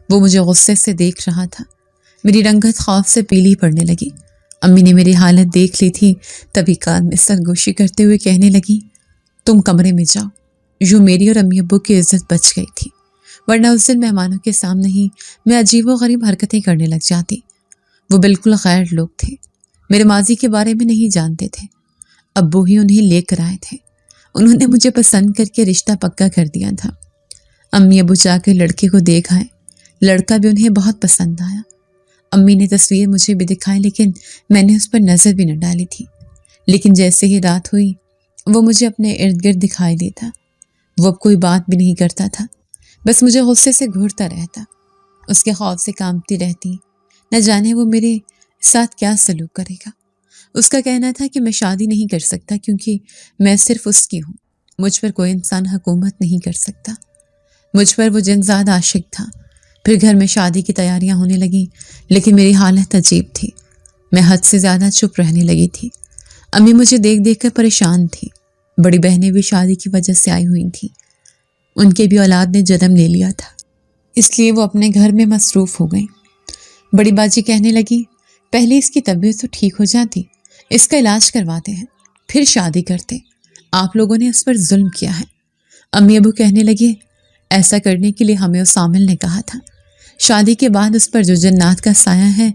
Speaker 2: وہ مجھے غصے سے دیکھ رہا تھا۔ میری رنگت خوف سے پیلی پڑنے لگی۔ امی نے میری حالت دیکھ لی تھی، تبھی کان میں سرگوشی کرتے ہوئے کہنے لگی، تم کمرے میں جاؤ۔ یوں میری اور امی ابو کی عزت بچ گئی تھی، ورنہ اس دن مہمانوں کے سامنے ہی میں عجیب و غریب حرکتیں کرنے لگ جاتی۔ وہ بالکل غیر لوگ تھے، میرے ماضی کے بارے میں نہیں جانتے تھے۔ ابو ہی انہیں لے کر آئے تھے، انہوں نے مجھے پسند کر کے رشتہ پکا کر دیا تھا۔ امی ابو جا کے لڑکے کو دیکھ آئے، لڑکا بھی انہیں بہت پسند آیا۔ امی نے تصویر مجھے بھی دکھائی، لیکن میں نے اس پر نظر بھی نہ ڈالی تھی۔ لیکن جیسے ہی رات ہوئی وہ مجھے اپنے ارد گرد دکھائی دیتا۔ وہ اب کوئی بات بھی نہیں کرتا تھا، بس مجھے غصے سے گھورتا رہتا۔ اس کے خوف سے کانپتی رہتی، نہ جانے وہ میرے ساتھ کیا سلوک کرے گا۔ اس کا کہنا تھا کہ میں شادی نہیں کر سکتا کیونکہ میں صرف اس کی ہوں، مجھ پر کوئی انسان حکومت نہیں کر سکتا۔ مجھ پر وہ جن زاد عاشق تھا۔ پھر گھر میں شادی کی تیاریاں ہونے لگیں، لیکن میری حالت عجیب تھی۔ میں حد سے زیادہ چپ رہنے لگی تھی۔ امی مجھے دیکھ دیکھ کر پریشان تھی۔ بڑی بہنیں بھی شادی کی وجہ سے آئی ہوئی تھیں۔ ان کے بھی اولاد نے جنم لے لیا تھا، اس لیے وہ اپنے گھر میں مصروف ہو گئیں۔ بڑی باجی کہنے لگی، پہلے اس کی طبیعت تو ٹھیک ہو جاتی، اس کا علاج کرواتے ہیں، پھر شادی کرتے۔ آپ لوگوں نے اس پر ظلم کیا ہے۔ امی ابو کہنے لگے، ایسا کرنے کے لیے ہمیں اس عامل نے کہا تھا۔ شادی کے بعد اس پر جو جنات کا سایہ ہے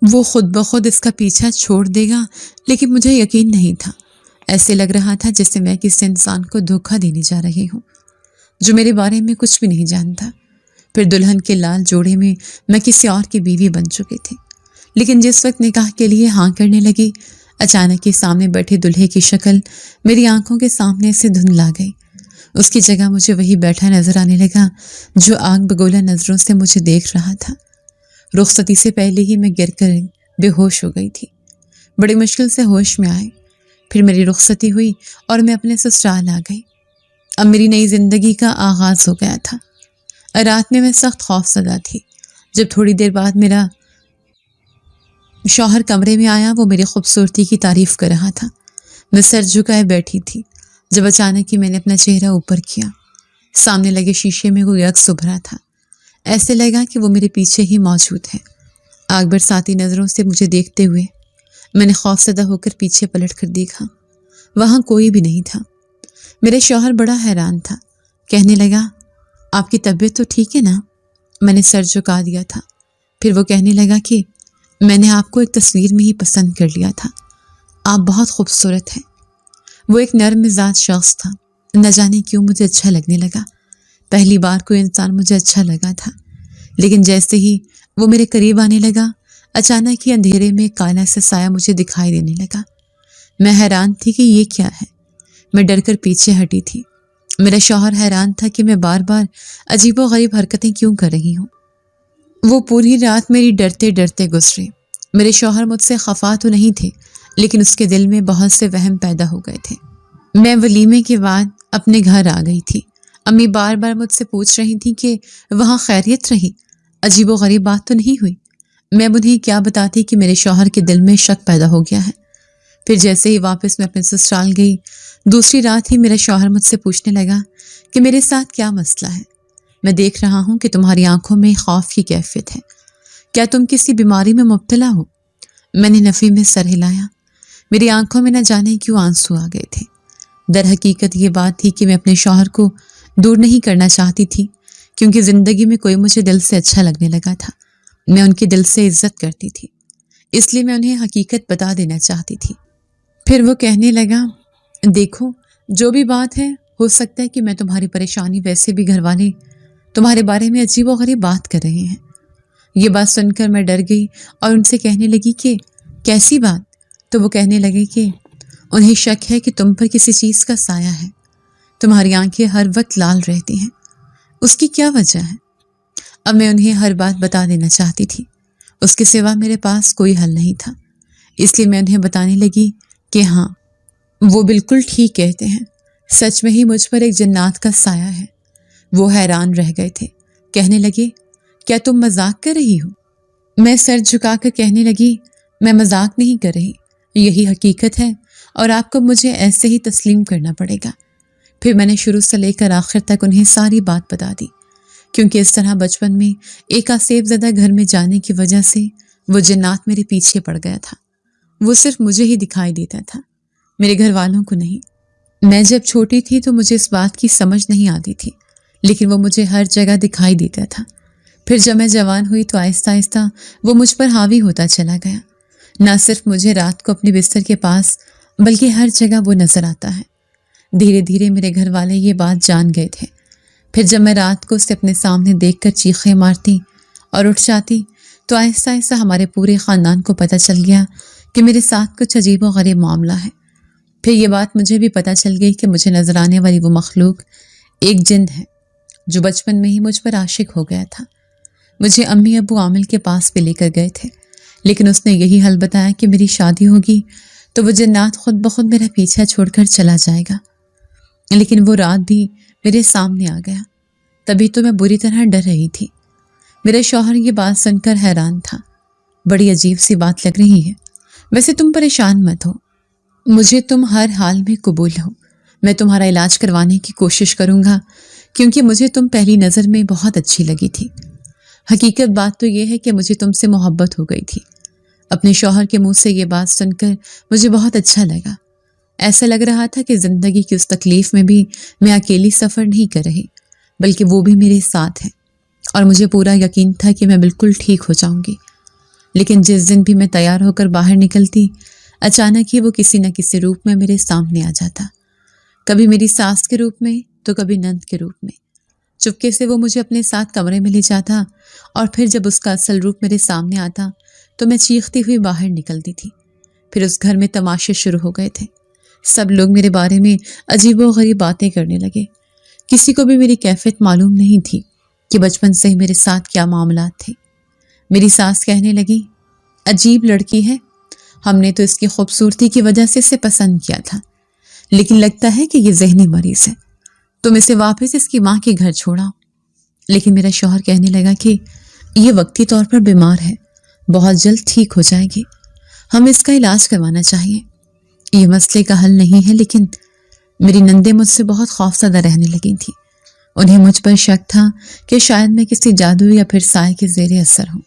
Speaker 2: وہ خود بخود اس کا پیچھا چھوڑ دے گا، لیکن مجھے یقین نہیں تھا۔ ایسے لگ رہا تھا جیسے میں کسی انسان کو دھوکہ دینے جا رہی ہوں جو میرے بارے میں کچھ بھی نہیں جانتا۔ پھر دلہن کے لال جوڑے میں کسی اور کی بیوی بن چکی تھی، لیکن جس وقت نکاح کے لیے ہاں کرنے لگی، اچانک ہی سامنے بیٹھے دلہے کی شکل میری آنکھوں کے سامنے سے دھندلا گئی۔ اس کی جگہ مجھے وہی بیٹھا نظر آنے لگا جو آگ بگولا نظروں سے مجھے دیکھ رہا تھا۔ رخصتی سے پہلے ہی میں گر کر بے ہوش ہو گئی تھی۔ بڑی مشکل سے ہوش میں آئے۔ پھر میری رخصتی ہوئی اور میں اپنے سسرال آ گئی۔ اب میری نئی زندگی کا آغاز ہو گیا تھا۔ رات میں سخت خوف زدہ تھی۔ جب تھوڑی دیر بعد میرا شوہر کمرے میں آیا، وہ میری خوبصورتی کی تعریف کر رہا تھا۔ میں سر جھکائے بیٹھی تھی جب اچانک ہی میں نے اپنا چہرہ اوپر کیا۔ سامنے لگے شیشے میں کوئی عکس ابھرا تھا۔ ایسے لگا کہ وہ میرے پیچھے ہی موجود ہے۔ آگ برساتی نظروں سے مجھے دیکھتے ہوئے میں نے خوف زدہ ہو کر پیچھے پلٹ کر دیکھا۔ وہاں کوئی بھی نہیں تھا۔ میرے شوہر بڑا حیران تھا۔ کہنے لگا، آپ کی طبیعت تو ٹھیک ہے نا؟ میں نے سر جھکا دیا تھا۔ پھر وہ کہنے لگا کہ میں نے آپ کو ایک تصویر میں ہی پسند کر لیا تھا، آپ بہت خوبصورت ہیں۔ وہ ایک نرم مزاج شخص تھا۔ نہ جانے کیوں مجھے اچھا لگنے لگا۔ پہلی بار کوئی انسان مجھے اچھا لگا تھا، لیکن جیسے ہی وہ میرے قریب آنے لگا، اچانک ہی اندھیرے میں کالا سا سایہ مجھے دکھائی دینے لگا۔ میں حیران تھی کہ یہ کیا ہے۔ میں ڈر کر پیچھے ہٹی تھی۔ میرا شوہر حیران تھا کہ میں بار بار عجیب و غریب حرکتیں کیوں کر رہی ہوں۔ وہ پوری رات میری ڈرتے ڈرتے گزری۔ میرے شوہر مجھ سے خفا تو نہیں تھے، لیکن اس کے دل میں بہت سے وہم پیدا ہو گئے تھے۔ میں ولیمے کے بعد اپنے گھر آ گئی تھی۔ امی بار بار مجھ سے پوچھ رہی تھی کہ وہاں خیریت رہی، عجیب و غریب بات تو نہیں ہوئی۔ میں انہیں کیا بتاتی کہ میرے شوہر کے دل میں شک پیدا ہو گیا ہے۔ پھر جیسے ہی واپس میں اپنے سسرال گئی، دوسری رات ہی میرا شوہر مجھ سے پوچھنے لگا کہ میرے ساتھ کیا مسئلہ ہے۔ میں دیکھ رہا ہوں کہ تمہاری آنکھوں میں خوف کی کیفیت ہے، کیا تم کسی بیماری میں مبتلا ہو؟ میں نے نفی میں سر ہلایا۔ میری آنکھوں میں نہ جانے کیوں آنسو آ گئے تھے۔ در حقیقت یہ بات تھی کہ میں اپنے شوہر کو دور نہیں کرنا چاہتی تھی، کیونکہ زندگی میں کوئی مجھے دل سے اچھا لگنے لگا تھا۔ میں ان کی دل سے عزت کرتی تھی، اس لیے میں انہیں حقیقت بتا دینا چاہتی تھی۔ پھر وہ کہنے لگا، دیکھو جو بھی بات ہے، ہو سکتا ہے کہ میں تمہاری پریشانی، ویسے بھی گھر والے تمہارے بارے میں عجیب و غریب بات کر رہے ہیں۔ یہ بات سن کر میں ڈر گئی اور ان سے کہنے لگی کہ کیسی بات؟ تو وہ کہنے لگے کہ انہیں شک ہے کہ تم پر کسی چیز کا سایہ ہے، تمہاری آنکھیں ہر وقت لال رہتی ہیں، اس کی کیا وجہ ہے؟ اب میں انہیں ہر بات بتا دینا چاہتی تھی، اس کے سوا میرے پاس کوئی حل نہیں تھا۔ اس لیے میں انہیں بتانے لگی کہ ہاں، وہ بالکل ٹھیک کہتے ہیں، سچ میں ہی مجھ پر ایک جنات کا سایہ ہے۔ وہ حیران رہ گئے تھے، کہنے لگے، کیا تم مذاق کر رہی ہو؟ میں سر جھکا کر کہنے لگی، میں مذاق نہیں کر رہی، یہی حقیقت ہے اور آپ کو مجھے ایسے ہی تسلیم کرنا پڑے گا۔ پھر میں نے شروع سے لے کر آخر تک انہیں ساری بات بتا دی، کیونکہ اس طرح بچپن میں ایک آسیب زدہ گھر میں جانے کی وجہ سے وہ جنات میرے پیچھے پڑ گیا تھا۔ وہ صرف مجھے ہی دکھائی دیتا تھا، میرے گھر والوں کو نہیں۔ میں جب چھوٹی تھی تو مجھے اس بات کی سمجھ نہیں آتی تھی، لیکن وہ مجھے ہر جگہ دکھائی دیتا تھا۔ پھر جب میں جوان ہوئی تو آہستہ آہستہ وہ مجھ پر حاوی ہوتا چلا گیا۔ نہ صرف مجھے رات کو اپنے بستر کے پاس، بلکہ ہر جگہ وہ نظر آتا ہے۔ دھیرے دھیرے میرے گھر والے یہ بات جان گئے تھے۔ پھر جب میں رات کو اسے اپنے سامنے دیکھ کر چیخیں مارتی اور اٹھ جاتی تو آہستہ آہستہ ہمارے پورے خاندان کو پتہ چل گیا کہ میرے ساتھ کچھ عجیب و غریب معاملہ ہے۔ پھر یہ بات مجھے بھی پتہ چل گئی کہ مجھے نظر آنے والی وہ مخلوق ایک جن ہے جو بچپن میں ہی مجھ پر عاشق ہو گیا تھا۔ مجھے امی ابو عامل کے پاس بھی لے کر گئے تھے، لیکن اس نے یہی حل بتایا کہ میری شادی ہوگی تو وہ جنات خود بخود میرا پیچھا چھوڑ کر چلا جائے گا۔ لیکن وہ رات بھی میرے سامنے آ گیا۔ تبھی تو میں بری طرح ڈر رہی تھی۔ میرا شوہر یہ بات سن کر حیران تھا۔ بڑی عجیب سی بات لگ رہی ہے، ویسے تم پریشان مت ہو، مجھے تم ہر حال میں قبول ہو، میں تمہارا علاج کروانے کی کوشش کروں گا، کیونکہ مجھے تم پہلی نظر میں بہت اچھی لگی تھی۔ حقیقت بات تو یہ ہے کہ مجھے تم سے محبت ہو گئی تھی۔ اپنے شوہر کے منہ سے یہ بات سن کر مجھے بہت اچھا لگا۔ ایسا لگ رہا تھا کہ زندگی کی اس تکلیف میں بھی میں اکیلی سفر نہیں کر رہی، بلکہ وہ بھی میرے ساتھ ہے، اور مجھے پورا یقین تھا کہ میں بالکل ٹھیک ہو جاؤں گی۔ لیکن جس دن بھی میں تیار ہو کر باہر نکلتی، اچانک ہی وہ کسی نہ کسی روپ میں میرے سامنے آ جاتا، کبھی میری ساس کے روپ میں تو کبھی نند کے روپ میں۔ چپکے سے وہ مجھے اپنے ساتھ کمرے میں لے جاتا، اور پھر جب اس کا اصل روپ میرے سامنے آتا تو میں چیختی ہوئی باہر نکلتی تھی۔ پھر اس گھر میں تماشے شروع ہو گئے تھے۔ سب لوگ میرے بارے میں عجیب و غریب باتیں کرنے لگے۔ کسی کو بھی میری کیفیت معلوم نہیں تھی کہ بچپن سے ہی میرے ساتھ کیا معاملات تھے۔ میری ساس کہنے لگی، عجیب لڑکی ہے، ہم نے تو اس کی خوبصورتی کی وجہ سے اسے پسند کیا تھا، لیکن لگتا ہے کہ یہ ذہنی مریض ہے، تم اسے واپس اس کی ماں کے گھر چھوڑاؤ۔ لیکن میرا شوہر کہنے لگا کہ یہ وقتی طور پر بیمار ہے، بہت جلد ٹھیک ہو جائے گی، ہمیں اس کا علاج کروانا چاہیے، یہ مسئلے کا حل نہیں ہے۔ لیکن میری نندیں مجھ سے بہت خوفزدہ رہنے لگی تھیں۔ انہیں مجھ پر شک تھا کہ شاید میں کسی جادو یا پھر سائے کے زیر اثر ہوں۔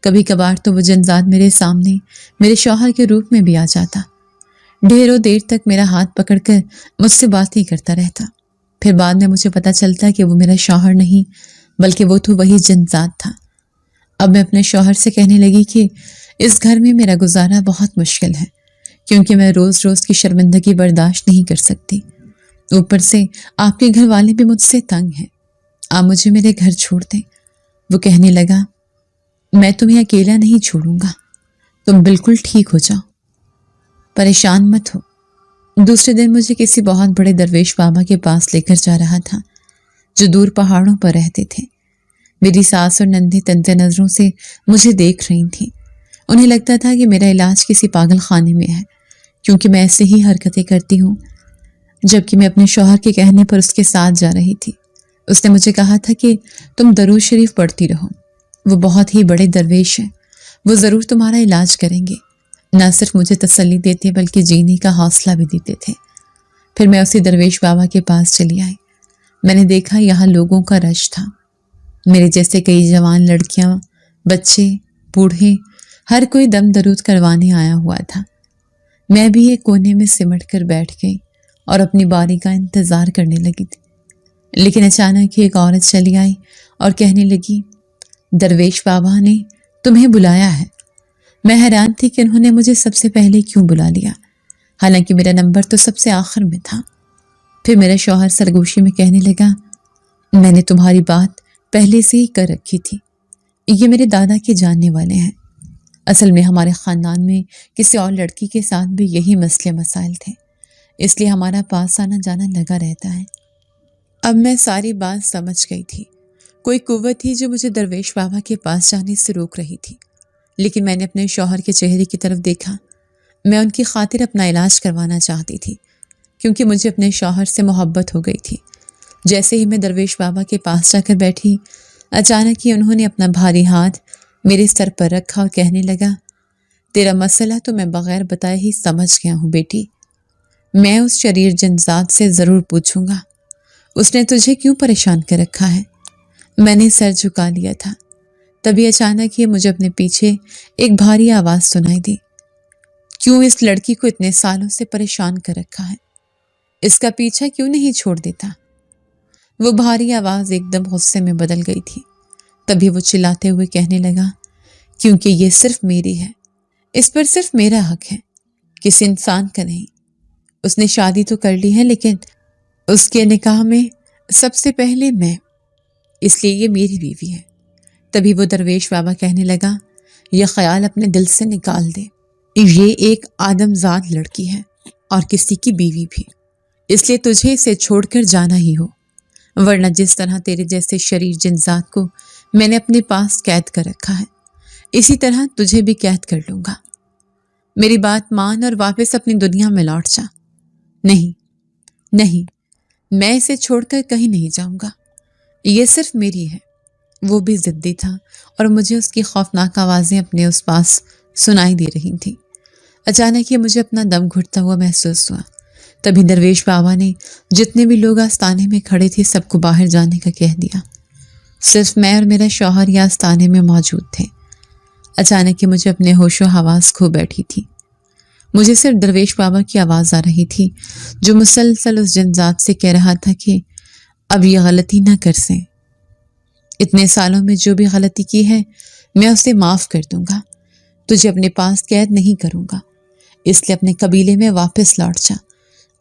Speaker 2: کبھی کبھار تو وہ جنزاد میرے سامنے میرے شوہر کے روپ میں بھی آ جاتا، ڈھیروں دیر تک میرا ہاتھ پکڑ کر مجھ سے باتیں کرتا رہتا۔ پھر بعد میں مجھے پتا چلتا کہ وہ میرا شوہر نہیں بلکہ وہ تو وہی جنزاد تھا۔ اب میں اپنے شوہر سے کہنے لگی کہ اس گھر میں میرا گزارا بہت مشکل ہے، کیونکہ میں روز روز کی شرمندگی برداشت نہیں کر سکتی۔ اوپر سے آپ کے گھر والے بھی مجھ سے تنگ ہیں، آپ مجھے میرے گھر چھوڑ دیں۔ وہ کہنے لگا، میں تمہیں اکیلا نہیں چھوڑوں گا، تم بالکل ٹھیک ہو جاؤ، پریشان مت ہو۔ دوسرے دن مجھے کسی بہت بڑے درویش بابا کے پاس لے کر جا رہا تھا، جو دور پہاڑوں پر رہتے تھے۔ میری ساس اور نندیں تنزیہ نظروں سے مجھے دیکھ رہی تھیں۔ انہیں لگتا تھا کہ میرا علاج کسی پاگل خانے میں ہے، کیونکہ میں ایسے ہی حرکتیں کرتی ہوں، جبکہ میں اپنے شوہر کے کہنے پر اس کے ساتھ جا رہی تھی۔ اس نے مجھے کہا تھا کہ تم درود شریف پڑھتی رہو، وہ بہت ہی بڑے درویش ہیں، وہ ضرور تمہارا علاج کریں گے۔ نہ صرف مجھے تسلی دیتے بلکہ جینے کا حوصلہ بھی دیتے تھے۔ پھر میں اسی درویش بابا کے پاس چلی آئی۔ میں نے دیکھا یہاں لوگوں کا رش تھا، میرے جیسے کئی جوان لڑکیاں، بچے، بوڑھے، ہر کوئی دم درود کروانے آیا ہوا تھا۔ میں بھی ایک کونے میں سمٹ کر بیٹھ گئی اور اپنی باری کا انتظار کرنے لگی تھی۔ لیکن اچانک ایک عورت چلی آئی اور کہنے لگی، درویش بابا نے تمہیں بلایا ہے۔ میں حیران تھی کہ انہوں نے مجھے سب سے پہلے کیوں بلا لیا، حالانکہ میرا نمبر تو سب سے آخر میں تھا۔ پھر میرا شوہر سرگوشی میں کہنے لگا، میں نے تمہاری بات پہلے سے ہی کر رکھی تھی، یہ میرے دادا کے جاننے والے ہیں، اصل میں ہمارے خاندان میں کسی اور لڑکی کے ساتھ بھی یہی مسئلے مسائل تھے، اس لیے ہمارا پاس آنا جانا لگا رہتا ہے۔ اب میں ساری بات سمجھ گئی تھی، کوئی قوت تھی جو مجھے درویش بابا کے پاس جانے سے روک رہی تھی۔ لیکن میں نے اپنے شوہر کے چہرے کی طرف دیکھا، میں ان کی خاطر اپنا علاج کروانا چاہتی تھی، کیونکہ مجھے اپنے شوہر سے محبت ہو گئی تھی۔ جیسے ہی میں درویش بابا کے پاس جا کر بیٹھی، اچانک ہی انہوں نے اپنا بھاری ہاتھ میرے سر پر رکھا اور کہنے لگا، تیرا مسئلہ تو میں بغیر بتائے ہی سمجھ گیا ہوں بیٹی، میں اس شریر جنزاد سے ضرور پوچھوں گا، اس نے تجھے کیوں پریشان کر رکھا ہے۔ میں نے سر جھکا لیا تھا، تبھی اچانک ہی مجھے اپنے پیچھے ایک بھاری آواز سنائی دی، کیوں اس لڑکی کو اتنے سالوں سے پریشان کر رکھا ہے، اس کا پیچھا کیوں نہیں چھوڑ دیتا۔ وہ بھاری آواز ایک دم غصے میں بدل گئی تھی۔ تبھی وہ چلاتے ہوئے کہنے لگا، کیونکہ یہ صرف میری ہے، اس پر صرف میرا حق ہے، کسی انسان کا نہیں۔ اس نے شادی تو کر لی ہے، لیکن اس کے نکاح میں سب سے پہلے میں، اس لیے یہ میری بیوی ہے۔ تبھی وہ درویش بابا کہنے لگا، یہ خیال اپنے دل سے نکال دے، یہ ایک آدم زاد لڑکی ہے اور کسی کی بیوی بھی، اس لیے تجھے اسے چھوڑ کر جانا ہی ہو، ورنہ جس طرح تیرے جیسے شریر جنزاد کو میں نے اپنے پاس قید کر رکھا ہے، اسی طرح تجھے بھی قید کر لوں گا۔ میری بات مان اور واپس اپنی دنیا میں لوٹ جا۔ نہیں نہیں، میں اسے چھوڑ کر کہیں نہیں جاؤں گا، یہ صرف میری ہے۔ وہ بھی ضدی تھا اور مجھے اس کی خوفناک آوازیں اپنے اس پاس سنائی دے رہی تھیں۔ اچانک ہی مجھے اپنا دم گھٹتا ہوا محسوس ہوا۔ تبھی درویش بابا نے جتنے بھی لوگ آستانے میں کھڑے تھے سب کو باہر جانے کا کہہ دیا۔ صرف میں اور میرا شوہر یہ آستانے میں موجود تھے۔ اچانک ہی مجھے اپنے ہوش و حواس کھو بیٹھی تھی۔ مجھے صرف درویش بابا کی آواز آ رہی تھی جو مسلسل اس جن ذات سے کہہ رہا تھا کہ اب یہ غلطی نہ کر سیں۔ اتنے سالوں میں جو بھی غلطی کی ہے میں اسے معاف کر دوں گا، تجھے اپنے پاس قید نہیں کروں گا، اس لیے اپنے قبیلے میں واپس لوٹ جا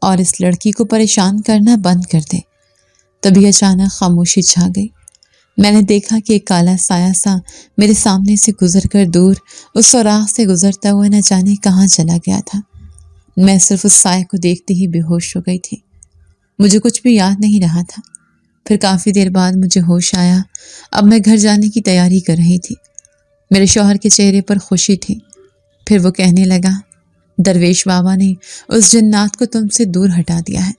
Speaker 2: اور اس لڑکی کو پریشان کرنا بند کر دے۔ تبھی اچانک خاموشی چھا گئی۔ میں نے دیکھا کہ ایک کالا سایہ سا میرے سامنے سے گزر کر دور اس سوراخ سے گزرتا ہوا نہ جانے کہاں چلا گیا تھا۔ میں صرف اس سائے کو دیکھتے ہی بے ہوش ہو گئی تھی۔ مجھے کچھ بھی یاد نہیں رہا تھا۔ پھر کافی دیر بعد مجھے ہوش آیا۔ اب میں گھر جانے کی تیاری کر رہی تھی۔ میرے شوہر کے چہرے پر خوشی تھی۔ پھر وہ کہنے لگا، درویش بابا نے اس جنات کو تم سے دور ہٹا دیا ہے،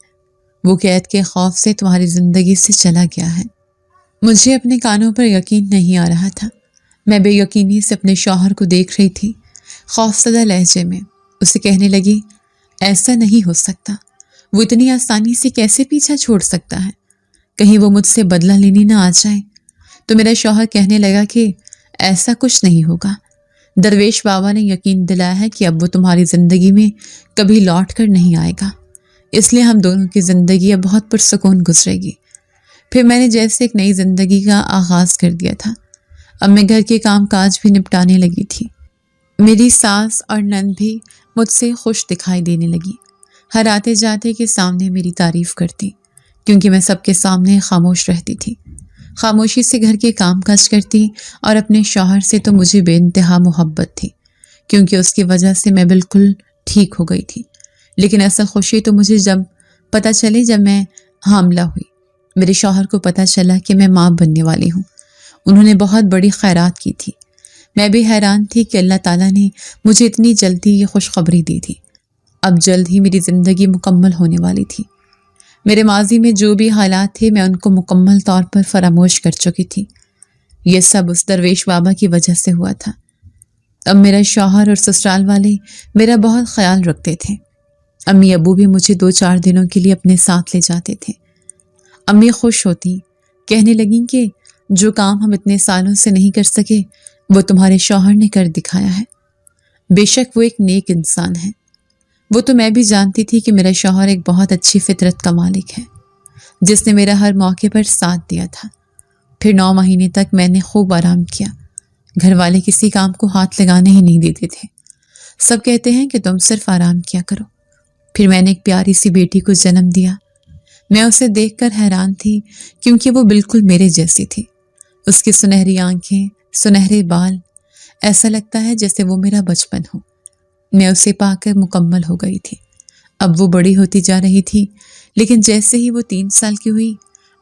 Speaker 2: وہ قید کے خوف سے تمہاری زندگی سے چلا گیا ہے۔ مجھے اپنے کانوں پر یقین نہیں آ رہا تھا۔ میں بے یقینی سے اپنے شوہر کو دیکھ رہی تھی۔ خوفزدہ لہجے میں اسے کہنے لگی، ایسا نہیں ہو سکتا، وہ اتنی آسانی سے کیسے پیچھا چھوڑ سکتا ہے؟ کہیں وہ مجھ سے بدلہ لینے نہ آ جائے۔ تو میرا شوہر کہنے لگا کہ ایسا کچھ نہیں ہوگا۔ درویش بابا نے یقین دلایا ہے کہ اب وہ تمہاری زندگی میں کبھی لوٹ کر نہیں آئے گا، اس لیے ہم دونوں کی زندگی اب بہت پرسکون گزرے گی۔ پھر میں نے جیسے ایک نئی زندگی کا آغاز کر دیا تھا۔ اب میں گھر کے کام کاج بھی نپٹانے لگی تھی۔ میری ساس اور نند بھی مجھ سے خوش دکھائی دینے لگی۔ ہر آتے جاتے کے سامنے میری تعریف کرتی، کیونکہ میں سب کے سامنے خاموش رہتی تھی۔ خاموشی سے گھر کے کام کاج کرتی اور اپنے شوہر سے تو مجھے بے انتہا محبت تھی، کیونکہ اس کی وجہ سے میں بالکل ٹھیک ہو گئی تھی۔ لیکن اصل خوشی تو مجھے جب پتہ چلی جب میں حاملہ ہوئی۔ میرے شوہر کو پتہ چلا کہ میں ماں بننے والی ہوں۔ انہوں نے بہت بڑی خیرات کی تھی۔ میں بھی حیران تھی کہ اللہ تعالیٰ نے مجھے اتنی جلدی یہ خوشخبری دی تھی۔ اب جلد ہی میری زندگی مکمل ہونے والی تھی۔ میرے ماضی میں جو بھی حالات تھے میں ان کو مکمل طور پر فراموش کر چکی تھی۔ یہ سب اس درویش بابا کی وجہ سے ہوا تھا۔ اب میرا شوہر اور سسرال والے میرا بہت خیال رکھتے تھے۔ امی ابو بھی مجھے 2-4 دنوں کے لیے اپنے ساتھ لے جاتے تھے۔ امی خوش ہوتی، کہنے لگیں کہ جو کام ہم اتنے سالوں سے نہیں کر سکے وہ تمہارے شوہر نے کر دکھایا ہے۔ بے شک وہ ایک نیک انسان ہے۔ وہ تو میں بھی جانتی تھی کہ میرا شوہر ایک بہت اچھی فطرت کا مالک ہے، جس نے میرا ہر موقع پر ساتھ دیا تھا۔ پھر 9 مہینے تک میں نے خوب آرام کیا۔ گھر والے کسی کام کو ہاتھ لگانے ہی نہیں دیتے تھے۔ سب کہتے ہیں کہ تم صرف آرام کیا کرو۔ پھر میں نے ایک پیاری سی بیٹی کو جنم دیا۔ میں اسے دیکھ کر حیران تھی، کیونکہ وہ بالکل میرے جیسی تھی۔ اس کی سنہری آنکھیں، سنہرے بال، ایسا لگتا ہے جیسے وہ میرا بچپن ہو۔ میں اسے پا کر مکمل ہو گئی تھی۔ اب وہ بڑی ہوتی جا رہی تھی، لیکن جیسے ہی وہ 3 سال کی ہوئی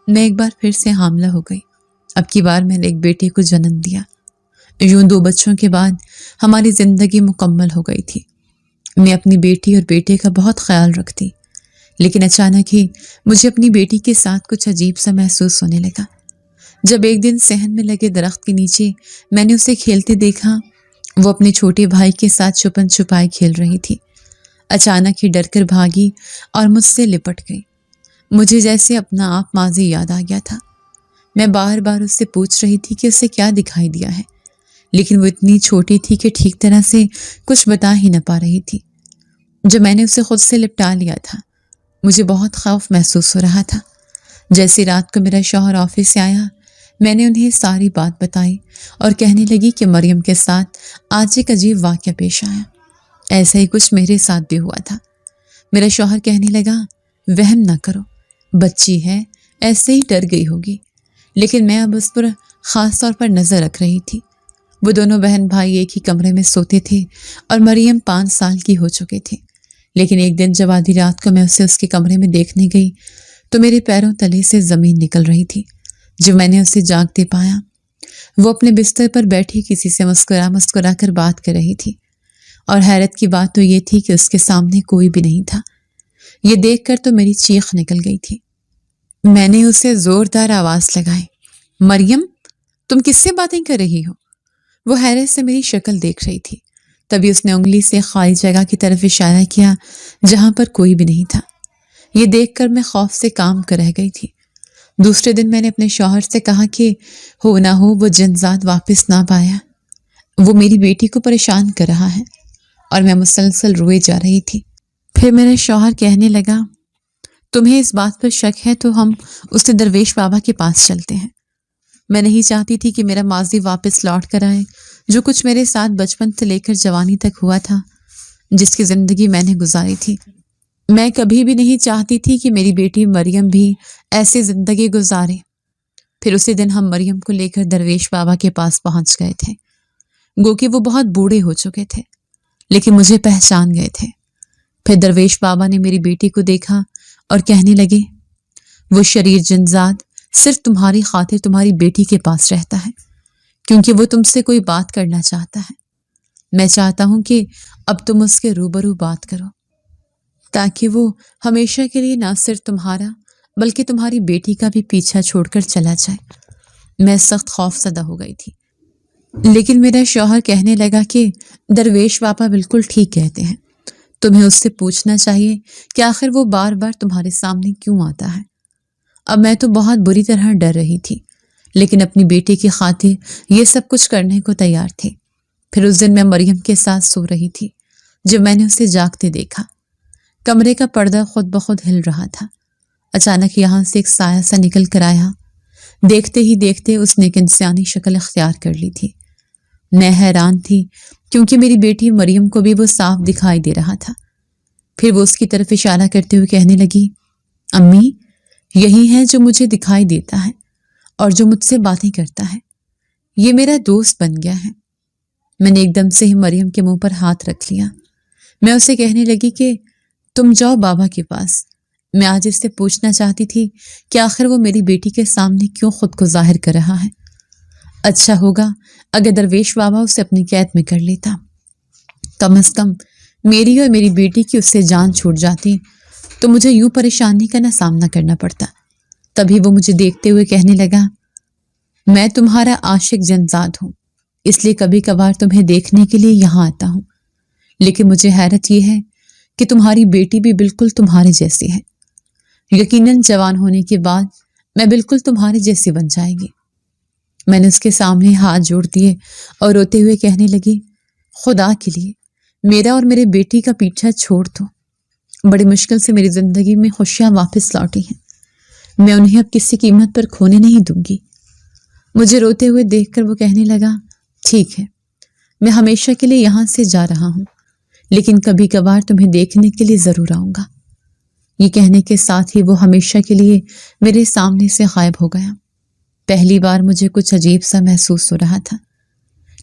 Speaker 2: میں ایک بار پھر سے حاملہ ہو گئی۔ اب کی بار میں نے ایک بیٹے کو جنم دیا۔ یوں 2 بچوں کے بعد ہماری زندگی مکمل ہو گئی تھی۔ میں اپنی بیٹی اور بیٹے کا بہت خیال رکھتی، لیکن اچانک ہی مجھے اپنی بیٹی کے ساتھ کچھ عجیب سا محسوس ہونے لگا۔ جب ایک دن صحن میں لگے درخت کے نیچے میں نے اسے کھیلتے دیکھا، وہ اپنے چھوٹے بھائی کے ساتھ چھپن چھپائی کھیل رہی تھی۔ اچانک ہی ڈر کر بھاگی اور مجھ سے لپٹ گئی۔ مجھے جیسے اپنا آپ ماضی یاد آ گیا تھا۔ میں بار بار اس سے پوچھ رہی تھی کہ اسے کیا دکھائی دیا ہے، لیکن وہ اتنی چھوٹی تھی کہ ٹھیک طرح سے کچھ بتا ہی نہ پا رہی تھی۔ جب میں نے اسے خود سے لپٹا لیا تھا مجھے بہت خوف محسوس ہو رہا تھا۔ جیسے رات کو میرا شوہر آفس سے آیا میں نے انہیں ساری بات بتائی اور کہنے لگی کہ مریم کے ساتھ آج ایک عجیب واقعہ پیش آیا۔ ایسا ہی کچھ میرے ساتھ بھی ہوا تھا۔ میرا شوہر کہنے لگا، وہم نہ کرو، بچی ہے ایسے ہی ڈر گئی ہوگی۔ لیکن میں اب اس پر خاص طور پر نظر رکھ رہی تھی۔ وہ دونوں بہن بھائی ایک ہی کمرے میں سوتے تھے اور مریم 5 سال کی ہو چکے تھے۔ لیکن ایک دن جب آدھی رات کو میں اسے اس کے کمرے میں دیکھنے گئی تو میرے پیروں تلے سے زمین نکل رہی تھی۔ جب میں نے اسے جاگتے پایا وہ اپنے بستر پر بیٹھی کسی سے مسکرا کر بات کر رہی تھی، اور حیرت کی بات تو یہ تھی کہ اس کے سامنے کوئی بھی نہیں تھا۔ یہ دیکھ کر تو میری چیخ نکل گئی تھی۔ میں نے اسے زوردار آواز لگائی، مریم تم کس سے باتیں کر رہی ہو؟ وہ حیرت سے میری شکل دیکھ رہی تھی۔ تبھی اس نے انگلی سے خالی جگہ کی طرف اشارہ کیا جہاں پر کوئی بھی نہیں تھا۔ یہ دیکھ کر میں خوف سے کام کر رہ گئی تھی۔ دوسرے دن میں نے اپنے شوہر سے کہا کہ ہو نہ ہو وہ جنزاد واپس نہ پایا، وہ میری بیٹی کو پریشان کر رہا ہے، اور میں مسلسل روئے جا رہی تھی۔ پھر میرا شوہر کہنے لگا، تمہیں اس بات پر شک ہے تو ہم اس درویش بابا کے پاس چلتے ہیں۔ میں نہیں چاہتی تھی کہ میرا ماضی واپس لوٹ کر آئے، جو کچھ میرے ساتھ بچپن سے لے کر جوانی تک ہوا تھا، جس کی زندگی میں نے گزاری تھی۔ میں کبھی بھی نہیں چاہتی تھی کہ میری بیٹی مریم بھی ایسی زندگی گزارے۔ پھر اسی دن ہم مریم کو لے کر درویش بابا کے پاس پہنچ گئے تھے۔ گو کہ وہ بہت بوڑھے ہو چکے تھے، لیکن مجھے پہچان گئے تھے۔ پھر درویش بابا نے میری بیٹی کو دیکھا اور کہنے لگے، وہ شریر جنزاد صرف تمہاری خاطر تمہاری بیٹی کے پاس رہتا ہے، کیونکہ وہ تم سے کوئی بات کرنا چاہتا ہے۔ میں چاہتا ہوں کہ اب تم اس کے روبرو بات کرو، تاکہ وہ ہمیشہ کے لیے نہ صرف تمہارا بلکہ تمہاری بیٹی کا بھی پیچھا چھوڑ کر چلا جائے۔ میں سخت خوف زدہ ہو گئی تھی، لیکن میرا شوہر کہنے لگا کہ درویش بابا بالکل ٹھیک کہتے ہیں، تمہیں اس سے پوچھنا چاہیے کہ آخر وہ بار بار تمہارے سامنے کیوں آتا ہے۔ اب میں تو بہت بری طرح ڈر رہی تھی، لیکن اپنی بیٹی کی خاطر یہ سب کچھ کرنے کو تیار تھی۔ پھر اس دن میں مریم کے ساتھ سو رہی تھی جب میں نے اسے جاگتے دیکھا۔ کمرے کا پردہ خود بخود ہل رہا تھا۔ اچانک یہاں سے ایک سایہ سا نکل کر آیا۔ دیکھتے ہی دیکھتے اس نے ایک انسانی شکل اختیار کر لی تھی۔ میں حیران تھی کیونکہ میری بیٹی مریم کو بھی وہ صاف دکھائی دے رہا تھا۔ پھر وہ اس کی طرف اشارہ کرتے ہوئے کہنے لگی، امی یہی ہے جو مجھے دکھائی دیتا ہے اور جو مجھ سے باتیں کرتا ہے، یہ میرا دوست بن گیا ہے۔ میں نے ایک دم سے ہی مریم کے منہ پر ہاتھ رکھ لیا۔ میں اسے کہنے لگی کہ تم جاؤ بابا کے پاس۔ میں آج اس سے پوچھنا چاہتی تھی کہ آخر وہ میری بیٹی کے سامنے کیوں خود کو ظاہر کر رہا ہے۔ اچھا ہوگا اگر درویش بابا اسے اپنی قید میں کر لیتا، کم از کم میری اور میری بیٹی کی اس سے جان چھوٹ جاتی تو مجھے یوں پریشانی کا نہ سامنا کرنا پڑتا۔ تبھی وہ مجھے دیکھتے ہوئے کہنے لگا، میں تمہارا عاشق جنزاد ہوں، اس لیے کبھی کبھار تمہیں دیکھنے کے لیے یہاں آتا ہوں، لیکن مجھے حیرت یہ ہے کہ تمہاری بیٹی بھی بالکل تمہارے جیسی ہے۔ یقیناً جوان ہونے کے بعد میں بالکل تمہارے جیسی بن جائے گی۔ میں نے اس کے سامنے ہاتھ جوڑ دیے اور روتے ہوئے کہنے لگی، خدا کے لیے میرا اور میرے بیٹی کا پیچھا چھوڑ دو۔ بڑی مشکل سے میری زندگی میں خوشیاں واپس لوٹی ہیں، میں انہیں اب کسی قیمت پر کھونے نہیں دوں گی۔ مجھے روتے ہوئے دیکھ کر وہ کہنے لگا، ٹھیک ہے، میں ہمیشہ کے لیے یہاں سے جا رہا ہوں، لیکن کبھی کبھار تمہیں دیکھنے کے لیے ضرور آؤں گا۔ یہ کہنے کے ساتھ ہی وہ ہمیشہ کے لیے میرے سامنے سے غائب ہو گیا۔ پہلی بار مجھے کچھ عجیب سا محسوس ہو رہا تھا۔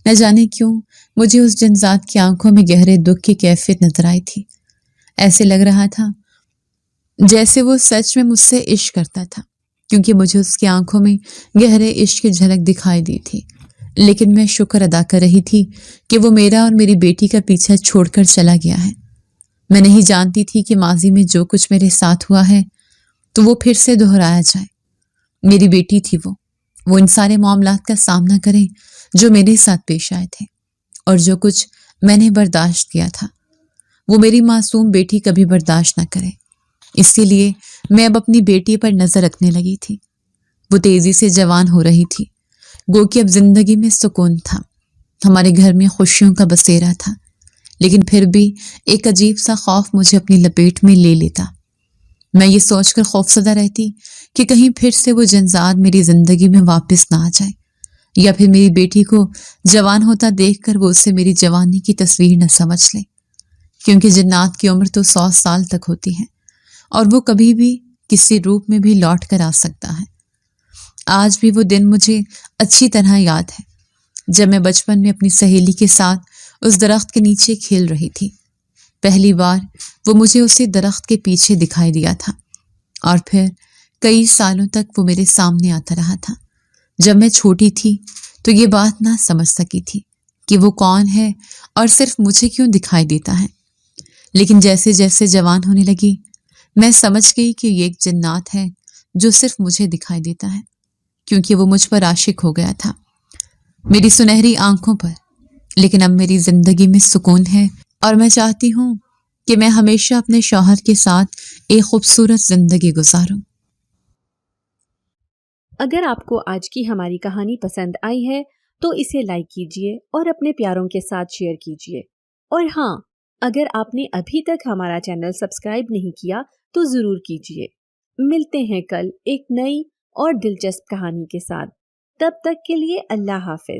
Speaker 2: نہ جانے کیوں مجھے اس جنزاد کی آنکھوں میں گہرے دکھ کی کیفیت نظر آئی تھی۔ ایسے لگ رہا تھا جیسے وہ سچ میں مجھ سے عشق کرتا تھا، کیونکہ مجھے اس کی آنکھوں میں گہرے عشق کی جھلک دکھائی دی تھی۔ لیکن میں شکر ادا کر رہی تھی کہ وہ میرا اور میری بیٹی کا پیچھا چھوڑ کر چلا گیا ہے۔ میں نہیں جانتی تھی کہ ماضی میں جو کچھ میرے ساتھ ہوا ہے تو وہ پھر سے دہرایا جائے۔ میری بیٹی تھی وہ ان سارے معاملات کا سامنا کرے جو میرے ساتھ پیش آئے تھے، اور جو کچھ میں نے برداشت کیا تھا وہ میری معصوم بیٹی کبھی برداشت نہ کرے۔ اسی لیے میں اب اپنی بیٹی پر نظر رکھنے لگی تھی۔ وہ تیزی سے جوان ہو رہی تھی، گو کہ اب زندگی میں سکون تھا، ہمارے گھر میں خوشیوں کا بسیرا تھا، لیکن پھر بھی ایک عجیب سا خوف مجھے اپنی لپیٹ میں لے لیتا۔ میں یہ سوچ کر خوفزدہ رہتی کہ کہیں پھر سے وہ جنزاد میری زندگی میں واپس نہ آ جائے، یا پھر میری بیٹی کو جوان ہوتا دیکھ کر وہ اسے میری جوانی کی تصویر نہ سمجھ لے، کیونکہ جنات کی عمر تو 100 سال تک ہوتی ہے اور وہ کبھی بھی کسی روپ میں بھی لوٹ کر آ سکتا ہے۔ آج بھی وہ دن مجھے اچھی طرح یاد ہے جب میں بچپن میں اپنی سہیلی کے ساتھ اس درخت کے نیچے کھیل رہی تھی۔ پہلی بار وہ مجھے اسی درخت کے پیچھے دکھائی دیا تھا، اور پھر کئی سالوں تک وہ میرے سامنے آتا رہا تھا۔ جب میں چھوٹی تھی تو یہ بات نہ سمجھ سکی تھی کہ وہ کون ہے اور صرف مجھے کیوں دکھائی دیتا ہے، لیکن جیسے جیسے جوان ہونے لگی میں سمجھ گئی کہ یہ ایک جنات ہے جو صرف مجھے دکھائی دیتا ہے، کیونکہ وہ مجھ پر عاشق ہو گیا تھا، میری سنہری آنکھوں پر۔ لیکن اب میری زندگی میں سکون ہے اور میں چاہتی ہوں کہ میں ہمیشہ اپنے شوہر کے ساتھ ایک خوبصورت زندگی گزاروں۔
Speaker 1: اگر آپ کو آج کی ہماری کہانی پسند آئی ہے تو اسے لائک کیجیے اور اپنے پیاروں کے ساتھ شیئر کیجیے، اور ہاں، اگر آپ نے ابھی تک ہمارا چینل سبسکرائب نہیں کیا تو ضرور کیجیے۔ ملتے ہیں کل ایک نئی اور دلچسپ کہانی کے ساتھ، تب تک کے لیے اللہ حافظ۔